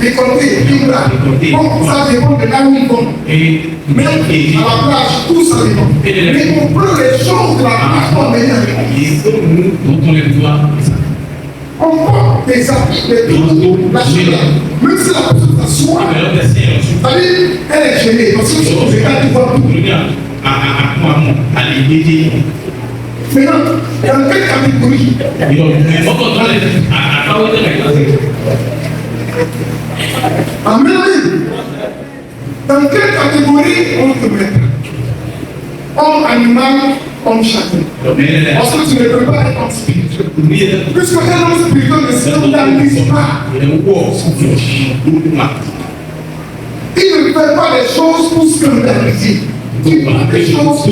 des côtés, des là. Bon, ça dépend de là où ils vont. Même à la plage, tout ça dépend. Mais on prend les choses de la plage pour venir avec. On porte des habits, des tout, la chaleur. Même si la personne s'assoit, c'est-à-dire, elle est gênée. Parce que si on regarde, tu vois tout. Maintenant, dans quelle catégorie? Amen. Dans quelle catégorie on te met? Homme animal, homme chacun. Parce que tu ne peux pas être spirituel. Puisque un homme spirituel ne s'organise pas. Il ne fait pas les choses pour scandaliser. Il fait des choses.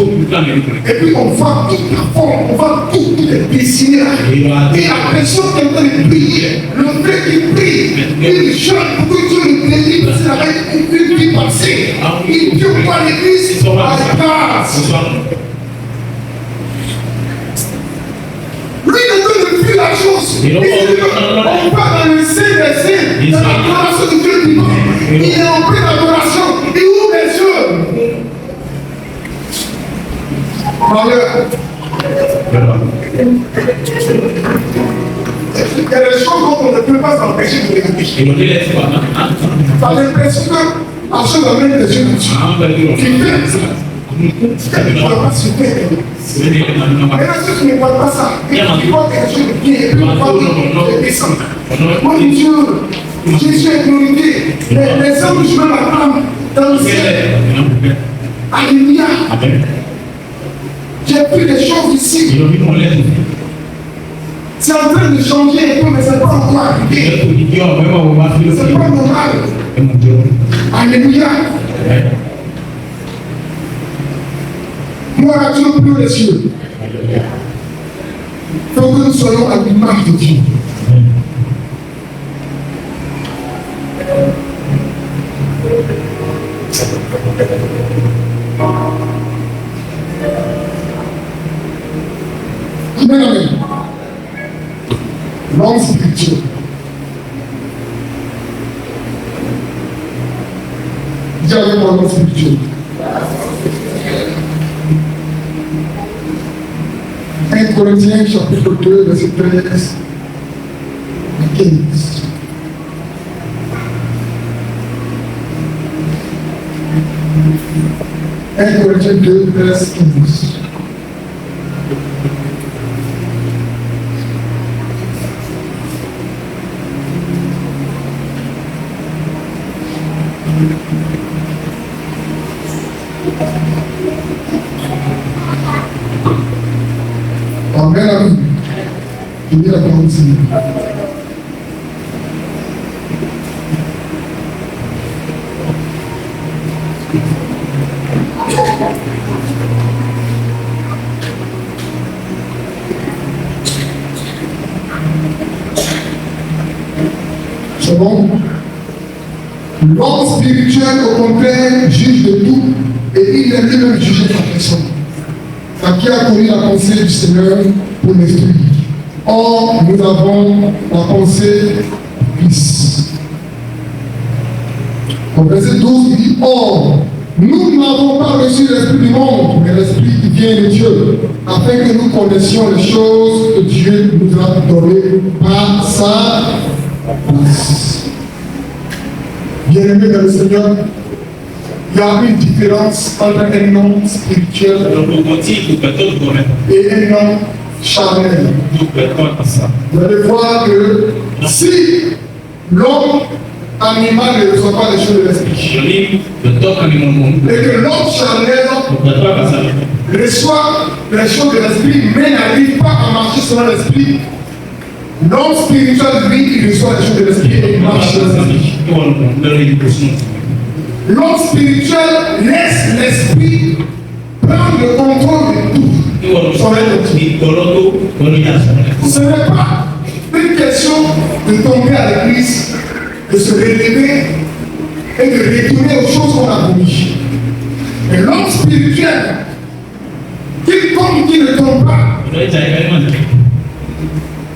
Et puis on va toute la forme, on va tout dessiner. Et la personne qui est en train de prier, le fait qu'il prie, il chante pour que Dieu le délivre, c'est avec une vie passée. Il ne tue pas l'église à la grâce. Il dit on va dans le Saint des Saints, dans l'adoration du Dieu vivant. Il est en pleine adoration. Il ouvre les yeux. Malheur. Il y a des choses dont on ne peut pas s'empêcher de regarder. Par l'impression que à ce domaine des yeux de Dieu, tu fais ça. Tu ne dois pas se faire. Mais là, si tu ne vois pas ça, tu vois quelque chose de bien, tu vois de descendre. Moi, Dieu, Jésus est glorifié. Les hommes jouent la femme dans le ciel. Alléluia. J'ai vu des choses ici. C'est en train de changer un peu, mais ce n'est pas encore arrivé. C'est pas normal. Alléluia. Moi, Dieu plus les cieux. Il faut que nous soyons à l'image de Dieu. Amen, amen. L'homme spirituel. Dis avec moi l'homme spirituel. 1 Corinthiens chapitre 2, verset 13 à 15. Un Corinthiens 2, 13, 15. Amen, amen. Je dis la parole ici. C'est bon? L'homme spirituel, au contraire, juge de tout et il est lui-même jugé sa personne. À qui a connu la pensée du Seigneur pour l'esprit. Or, nous avons la pensée du Fils. Au verset 12, il dit, or, nous n'avons pas reçu l'esprit du monde, mais l'esprit qui vient de Dieu, afin que nous connaissions les choses que Dieu nous a données par sa grâce. Bien-aimés dans le Seigneur, il y a une différence entre un homme spirituel et un homme charnel. Vous allez voir que si l'homme animal ne reçoit pas les choses de l'esprit, et que l'homme charnel reçoit les choses de l'esprit, mais n'arrive pas à marcher selon l'esprit, l'homme spirituel, lui, il reçoit les choses de l'esprit et il marche selon l'esprit. L'homme spirituel laisse l'esprit prendre le contrôle de tout. Ce n'est pas une question de tomber à l'église, de se relever et de retourner aux choses qu'on a commises. Mais l'homme spirituel, qu'il tombe, qu'il ne tombe pas,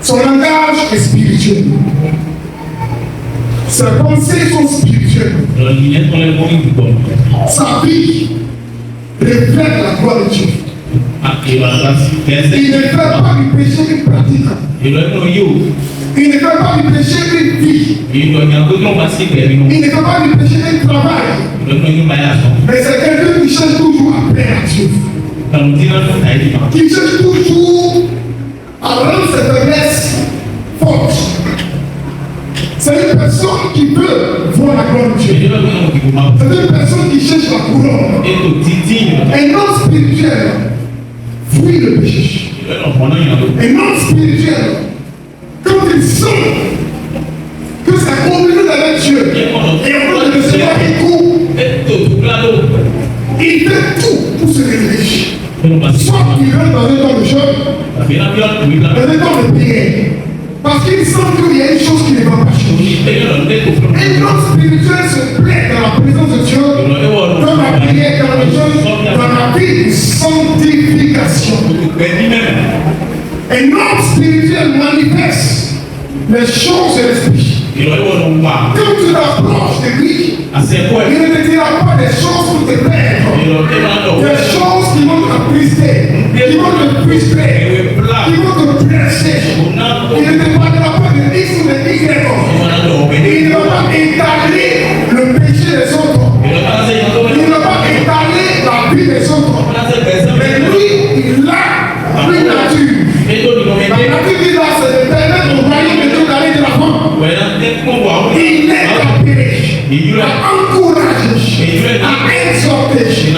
son langage est spirituel. Ses pensées sont spirituelles. Sa vie reflète la gloire de Dieu. Il ne fait pas du péché une pratique. Il ne fait pas du péché une vie. Il ne fait pas du péché un travail. Mais c'est quelqu'un qui cherche toujours à plaire à Dieu. Qui cherche toujours à rendre ses faiblesses fortes. C'est une personne qui veut voir la gloire de Dieu. C'est une personne qui cherche la couronne. Un homme spirituel fuit le péché. Un homme spirituel, quand il sent que sa communion avec Dieu et en train de recevoir un coup, il fait tout pour se réveiller. Soit il rentre dans un temps de jeûne, dans un temps de prière. Parce qu'il sent qu'il y a une chose qui ne va pas changer. Un homme spirituel se plaît dans la présence de Dieu, dans la prière, dans le jeûne, dans la vie de sanctification. Un homme spirituel manifeste les choses de l'esprit. Quand tu t'approches de lui, il ne te dira pas des choses pour te perdre, des choses qui vont t'attrister, qui vont te frustrer, qui vont te presser. Il ne te parlera pas de X ou de Y. Il ne va pas étaler le péché des autres. Il ne va pas étaler la vie des autres. Mais lui, il a une nature. La nature qu'il a, c'est de permettre au royaume de Dieu d'aller de l'avant. Il est appelé à encourager, à exhorter, à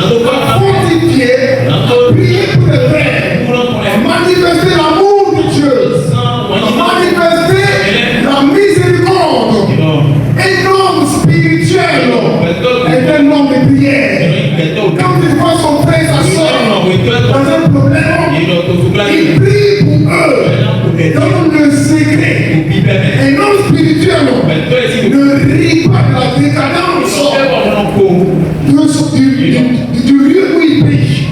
fortifier, à prier pour les frères, à manifester l'amour de Dieu, à manifester la miséricorde. Un homme spirituel est un homme de prière. Quand il voit son frère, sa soeur dans un problème, il prie pour eux. Donne le secret. Un homme spirituel ne rit pas de la décadence du lieu où il prie.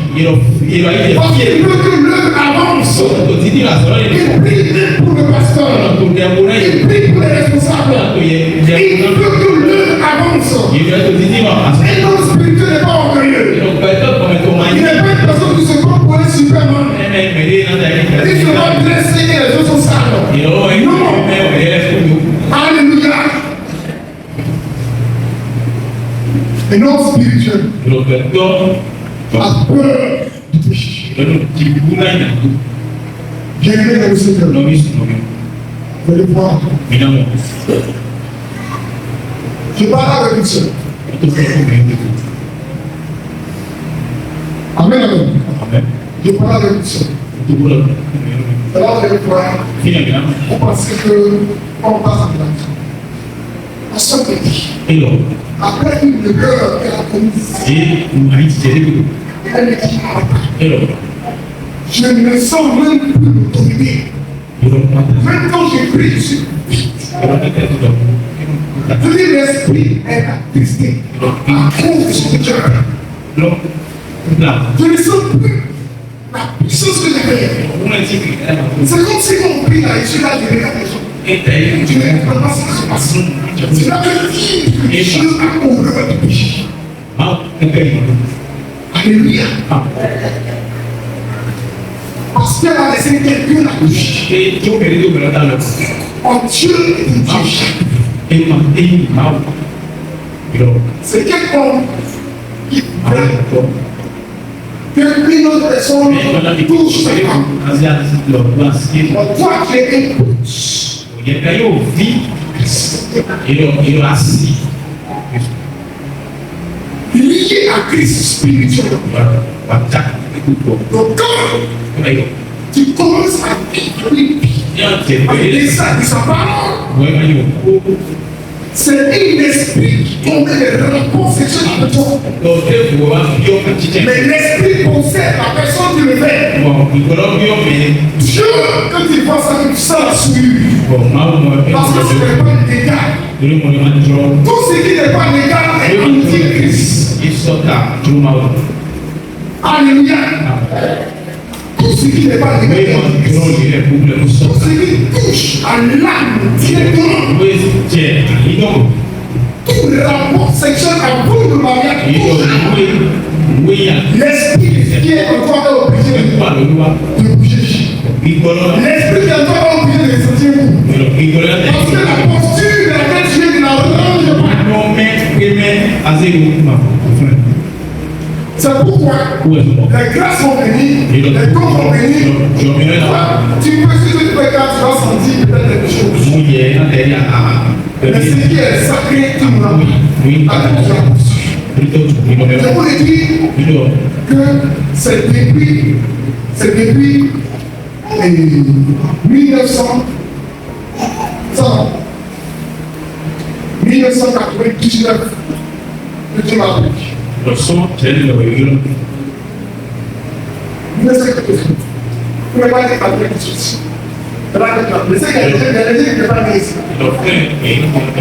Parce qu'il veut que l'œuvre avance. Il prie pour le pasteur. Il prie pour les responsables. Il veut que l'œuvre avance. Un homme spirituel n'est pas orgueilleux. Il n'est pas une personne qui se prend pour un superman. Il se va dresser et les autres sont sales. Non. Alléluia. Un homme spirituel a peur du péché. Bien-aimé dans le Seigneur, vous allez voir. Je parle avec une seule. Amen. Je parle avec une seule. Alors, vous allez voir. Parce que on passe à la seule dit. Après une peur qu'elle a commise, elle me dit, je ne sens même plus l'autorité. Même quand je prie, je suis vite. Je dis, l'esprit est attristé à cause de son cœur. Je ne sens plus la puissance que j'avais. C'est comme si on prie là, et je suis là, je regarde les gens. Je ne comprends pas ce qui se passe. C'est là que je suis amoureux du péché. Alléluia. Parce qu'elle a laissé quelqu'un la touche. En Dieu est un Dieu. C'est quelqu'un qui qu'une autre personne touche sa femme. Toi qui es écoute. Lié à Christ spirituel. Donc quand tu commences à vivre lui, avec ça de sa parole, c'est un esprit qui commet des rapports sexuels avec toi. Mais l'esprit possède la personne qui le fait. Dieu, quand il voit ça, il sent la souillure. Parce que ce n'est pas légal. Tout ce qui n'est pas légal est antichrist. Alléluia. Tout ce qui n'est pas légal est antichrist. Tout ce qui touche à l'âme directement. Tous les rapports sexuels avant le mariage. L'esprit qui est en toi est obligé de bouger. L'esprit qui est en toi est obligé de sentir vous. Parce que la posture de laquelle tu es ne l'arrange pas. C'est pourquoi les grâces sont bénies, les dons sont bénis. Tu peux, si tu peux faire, tu vas sentir peut-être quelque chose. Mais ce qui est sacré, tu me l'as mis. À cause de la posture. Je vous ai dit que c'est depuis 1999 que tu m'as appris. 1999. Vous ne pouvez pas être appelé tout de suite. Mais c'est qu'il y a des gens qui ne pas nés ici.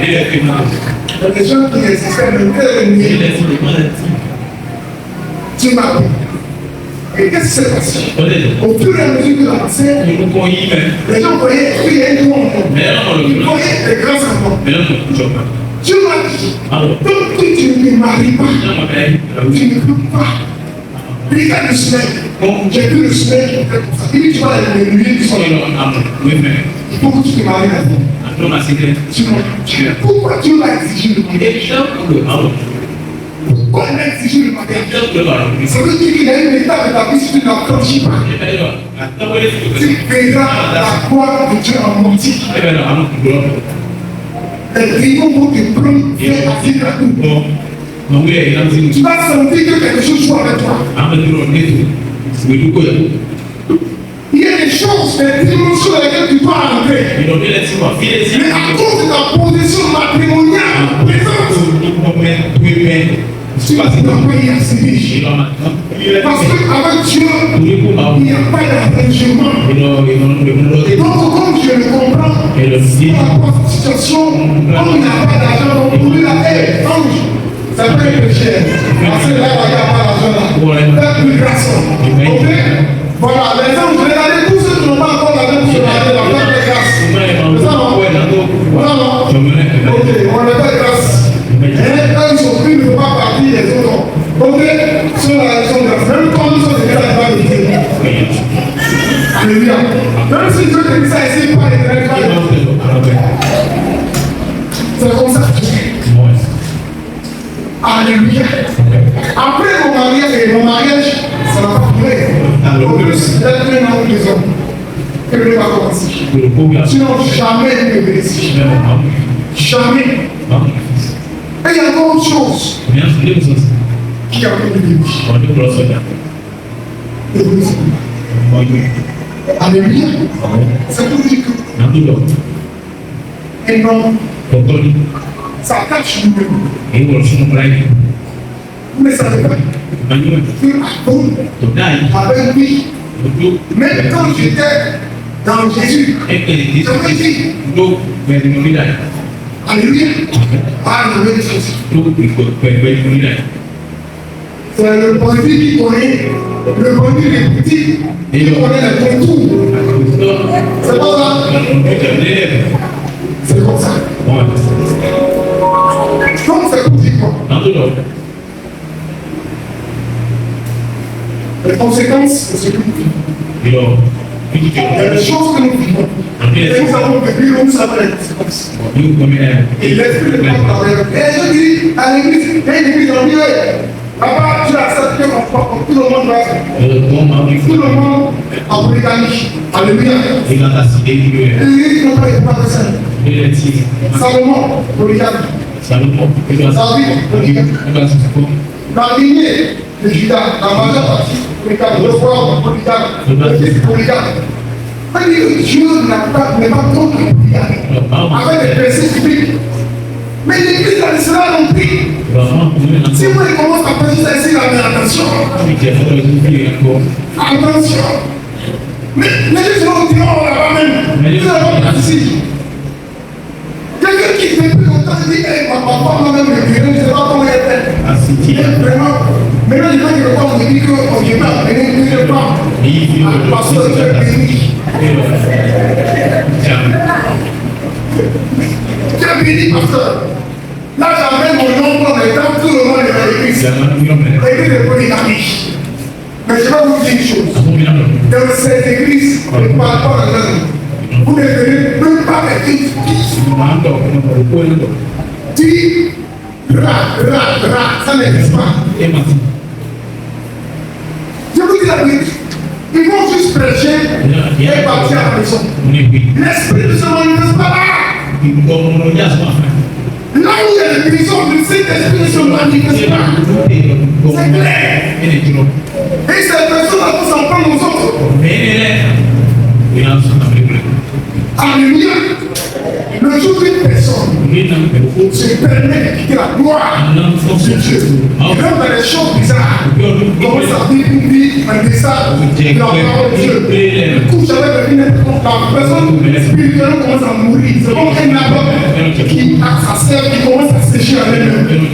Il y a des gens qui existaient même que les niais. Tu m'as appris. Et qu'est-ce qui s'est passé? Au fur et à mesure que la passait, les gens voyaient qu'il y a un grand enfant. Ils voyaient des grands enfants. Dieu m'a dit, donc que tu ne me maries pas, tu ne peux pas. Regarde le soleil. J'ai vu le soleil qui était comme ça. Il dit, tu vas le lever du soleil. Il faut que tu te maries là-dedans. Pourquoi Dieu l'a exigé le mariage? Pourquoi il a exigé le mariage? Ça veut dire qu'il y a une étape de ta vie si tu ne la franchis pas. Tu verras la gloire de Dieu en entier. Les dragons vont te prendre, faire agir à tout. Tu vas sentir que quelque chose soit avec toi. Il y a des choses, des dimensions dans lesquelles tu dois entrer. Mais à cause de ta position matrimoniale présente, tu vas payer assez riche. Parce qu'avec Dieu, il n'y a pas d'arrangement. Et donc, comme je le comprends, par rapport à cette situation, comme il n'y a pas d'argent, on peut la paix. Ange, ça peut être cher. Parce que là, il n'y a pas d'argent là. Faites plus grâce. Ok? Voilà, les anges, regardez tous ceux qui n'ont pas encore la même chose, la fête de grâce. C'est ça, non? Voilà, non? Ok, on n'a pas de grâce. Et quand ils sont pris, ils ne font pas partie des autres. Ok, ceux-là, ils sont grâce. Même quand nous sommes des grâces, ils ne vont pas les dire. Alléluia. Même si Dieu te dit ça ici, pas les grâces. C'est comme ça. Alléluia. Après mon mariage, ça n'a pas duré. D'être maintenant en prison. Et ne pas commencer. Sinon, jamais ne me bénéficie. Jamais. Et il y a encore autre chose qui a été bénéfique. Alléluia. Ça veut dire que un homme s'attache lui-même. Vous ne savez pas. Avec lui, même quand j'étais dans Jésus, j'avais dit, alléluia, alléluia, c'est le bandit qui connaît, le bandit des petits, qui connaît les contours. C'est pas ça? C'est comme ça. Donc c'est comme dit quoi? Les conséquences de ce que nous vivons. Il y a des choses que nous vivons. Et nous avons vécu, nous savons les conséquences. Et l'esprit de Dieu travaille. Et je dis à l'église, on dit, papa, tu acceptes que tout le monde va. Tout le monde en polygamie. Alléluia. L'église n'a pas été pas ça. Salomon, polygamie. David, polygamie. La lignée de Judas, la majeure partie, polygame, le roi, polygame, le fils, polygame. Dieu n'est pas contre le polygame, avec des principes bibliques. Mais l'église dans l'islam non plus. Si moi je commence à penser ça ici, là, mais attention. Attention. Mais les gens vont dire, oh là-bas même, nous allons ici. Quelqu'un qui fait plus longtemps dit, hey, ma papa moi-même me dit, je ne sais pas comment il est fait. Vraiment. Maintenant, les gens qui me parlent me disent qu'on ne peut pas venir, ne peut pas. Parce que Dieu est béni. Dieu est béni, pasteur. Là, j'amène mon nom pour les temps, tout le monde est dans l'église. L'église est polygamie. Mais je vais vous dire une chose. Dans cette église, on ne parle pas de la langue. Vous ne venez même pas avec une fille. Dis, ça n'existe pas. Je vous dis la vérité. Ils vont juste prêcher et partir à la maison. L'esprit ne se manifeste pas là. Là où il y a des prisons, le Saint-Esprit ne se manifeste pas. C'est clair. Et cette personne va s'en prendre aux autres. Alléluia. Le jour d'une personne se permet de quitter la gloire de Dieu. Il rentre dans les choses bizarres. Commence à vivre une vie, un message de la parole de Dieu. Il couche avec le dîner. La personne spirituellement commence à mourir. C'est comme un arbre qui a sa sève qui commence à sécher à lui-même.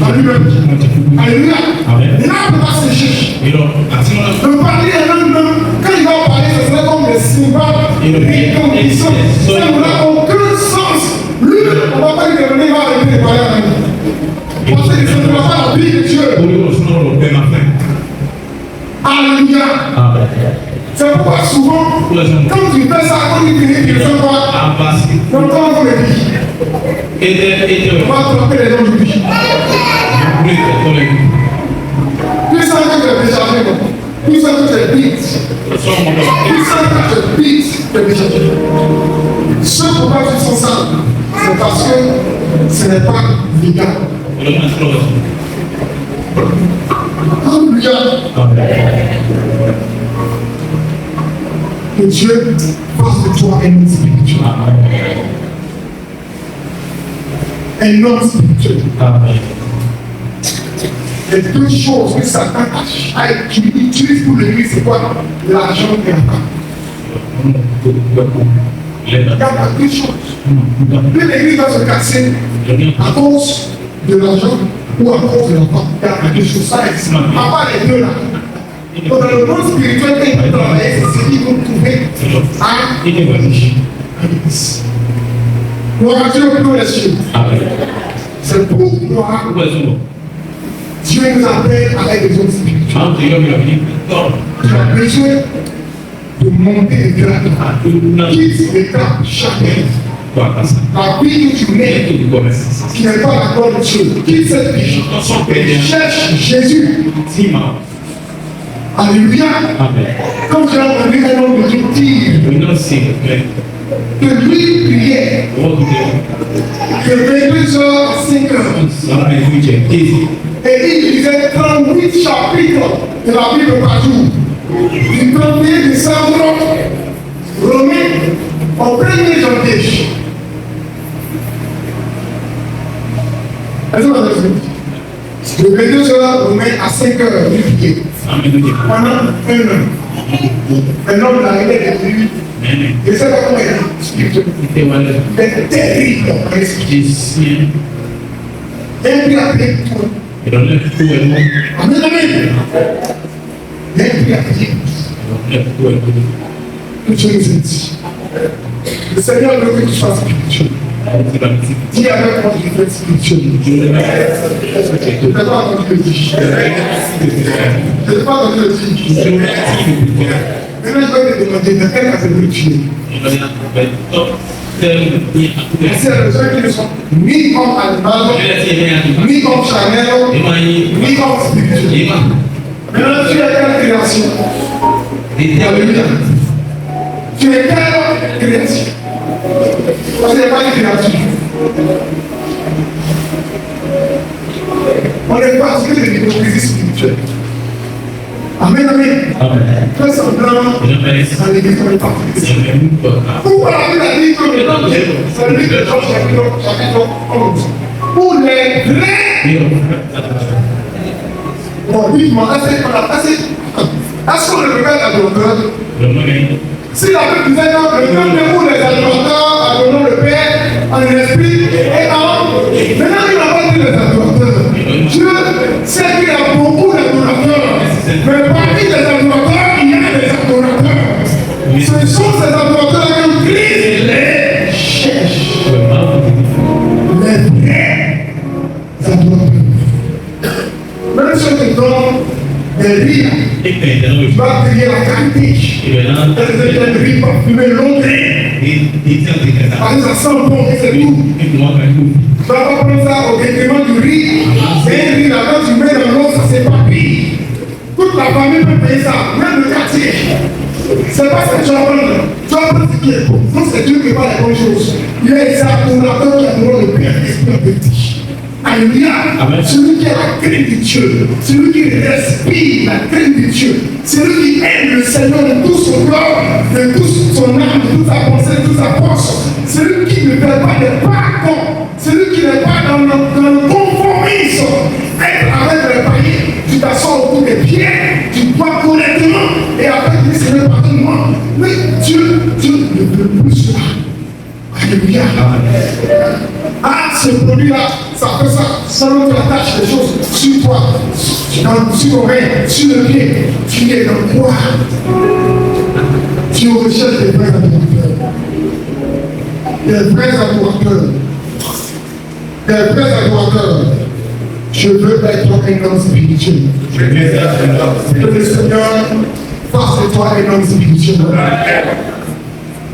Alléluia. L'arbre va sécher. Le parler est même, quand il va parler, ce serait comme le Simba Quand tu fais ça, quand tu finis, tu fais quoi? Donc, comment on le dit? On va tromper les gens du vie. Plus ça que tu es déchargé, plus ça que tu es vite. Plus ça que tu es vite, tu es déchargé. Ce pourquoi tu sens ça, c'est parce que ce n'est pas légal. Alléluia. Que Dieu fasse de toi un homme spirituel. Un homme spirituel. Les deux choses que Satan utilise pour l'église, c'est quoi? L'argent et la femme. Il y a deux choses. L'église va se casser à cause de l'argent ou à cause de la femme. Il y a deux choses. Ça existe. À part les deux là. Donc dans le monde spirituel, quand ils vont travailler, c'est ce qu'ils vont trouver à l'église. Gloire à Dieu pour les cieux. C'est pourquoi Dieu nous appelle à être des hommes spirituels. Tu as besoin de monter des grades. Quitte les grades jamais. La vie que tu mets, qui n'est pas la gloire de Dieu, quitte cette vie. Cherche Jésus. Alléluia. Comme j'ai entendu un homme de dire que lui priait de 22h à 5h. Et il lisait 38 chapitres de la Bible par jour. Du 31 décembre, Romain, au 1er janvier. Est-ce que vous avez vu? De 22h, Romain à 5h, il priait. Pendant un an. Un homme l'arrivait de lui. Je ne sais pas comment il est. Mais terrible. Et puis après tout. Amen, amen. Et puis après tout. Que Dieu nous aide. Le Seigneur veut que tu sois spirituel. Dis avec moi que je veux être spirituel. Je n'ai pas entendu le dire. Je n'ai pas entendu le dire. Maintenant, je vais te demander de quelle catégorie tu es. C'est les gens qui ne sont ni comme animal, ni comme charnel, ni comme spirituel. Maintenant, tu es quelle création? Alléluia. Tu es quelle création? Parce qu'il n'y a pas de créature. On n'est pas ce que c'est l'hypocrisie spirituelle. Amen, amen. Fais semblant à l'église qu'on est parti. Pourquoi la Bible a dit que c'est le livre de Jean chapitre 11. Pour les vrais. Bon, dites-moi, est-ce qu'on le regarde à l'auteur? Si la Bible disait non, le peuple pour les adorateurs, adorons le Père en esprit et en. Maintenant, il n'a pas dit les adorateurs. Dieu sait qu'il y a beaucoup d'adorateurs. Mais parmi les adorateurs, il y a des adorateurs. Ce sont ces adorateurs que Christ les cherche. Les vrais adorateurs. Même ceux qui donnent des rires, tu vas crier la qualité. Des rires parfumés longtemps. Parce que ça sent bon et c'est tout. Tu ne vas pas prendre ça au détriment du riz. C'est un riz là-bas, tu mets dans l'eau, ça s'éparpille. Toute la famille peut payer ça, même le quartier. C'est pas ce que tu vas prendre. Tu vas prendre ce qui est bon. Donc c'est Dieu qui fait les bonnes choses. Il est les adorateurs qui adorent le Père Esprit petit. Alléluia. Celui qui a la crainte de Dieu, celui qui respire la crainte de Dieu, celui qui aime le Seigneur de tout son corps, de toute son âme, de toute sa pensée, de toute sa force, celui qui ne fait pas de pardon, celui qui n'est pas dans le conformisme, être avec les païens, tu t'assois autour des pieds, tu bois correctement, et après tu dis Seigneur, pardonne-moi. Mais Dieu ne veut plus cela. Alléluia. Ah, ce produit-là, ça fait ça, ça nous attache des choses sur toi, sur l'oreille, sur le pied. Tu es dans quoi? Tu recherches des vrais adorateurs. Des vrais adorateurs. Des vrais adorateurs. Je veux être un homme spirituel. Que le Seigneur fasse de toi un homme spirituel.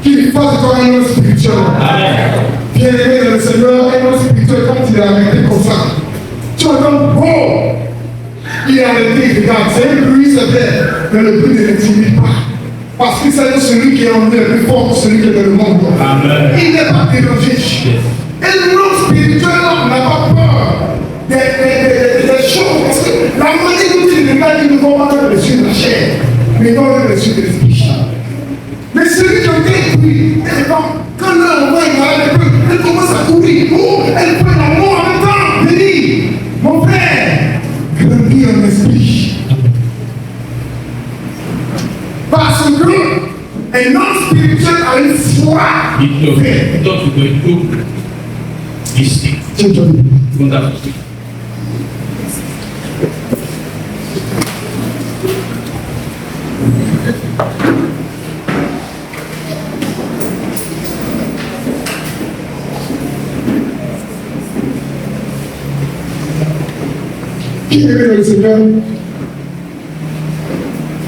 qu'il fasse de toi un homme spirituel. Bien-aimé dans le Seigneur, un homme spirituel, quand il est arrêté comme ça, tu entends, oh, il est arrêté, regarde, c'est un bruit sévère, mais le bruit ne l'intimide pas. Parce que c'est celui qui est en lui est plus fort que celui qui est dans le monde. Il n'est pas dérangé. Et l'homme spirituel n'a pas peur des choses. Parce que la manière dont il regarde, il ne voit pas le reçu de la chair, mais non le reçu de l'esprit. Mais celui qui a été pris, quand l'homme voit une malade, elle commence à courir. Oh, elle prend la mort en même temps. Elle dit, mon frère, grandis en esprit. Parce que un homme spirituel a une foi. Qui est le Seigneur?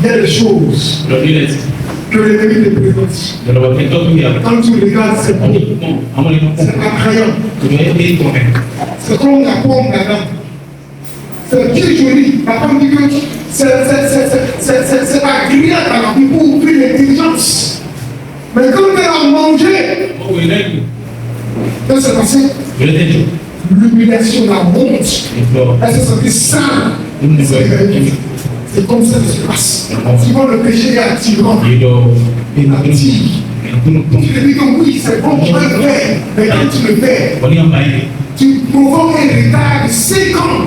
Il y a des choses que l'ennemi te présente. Quand tu regardes, c'est bon. C'est attrayant. C'est comme la pomme là-dedans. C'est bien joli. La femme dit que c'est agréable à la vie pour ouvrir l'intelligence. Mais quand elle a mangé, qu'est-ce qui s'est passé? L'humiliation, la honte, elle s'est sentie sale. C'est comme ça que ça se passe. Souvent le péché est attirant. Il attire. Tu te dis que oui, c'est bon, je vais le faire. Mais quand tu le fais, tu provoques un retard de 5 ans.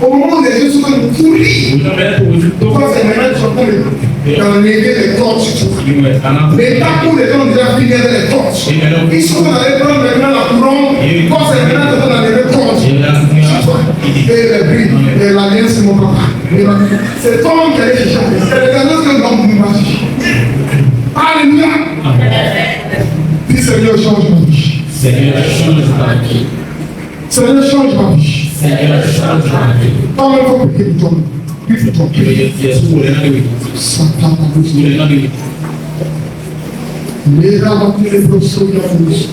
Au moment où les yeux sont en train de courir, toi c'est maintenant que tu es en train d'enlever les torches sur toi. Les temps où les gens ont déjà fini avec les torches, ils sont en train de prendre maintenant la couronne, toi c'est maintenant que tu es en train d'enlever les torches. Et les bris, et l'alliance c'est mon papa. C'est toi qui allais chercher. C'est les alliances que l'homme nous marche. Alléluia. Dis Seigneur, change ma vie. Seigneur, change ma vie. Seigneur, change ma vie. Seigneur, change ma vie. Parle pour que tu tombes. Puis tu tombes. Mais là, on va les brosser dans la bouche.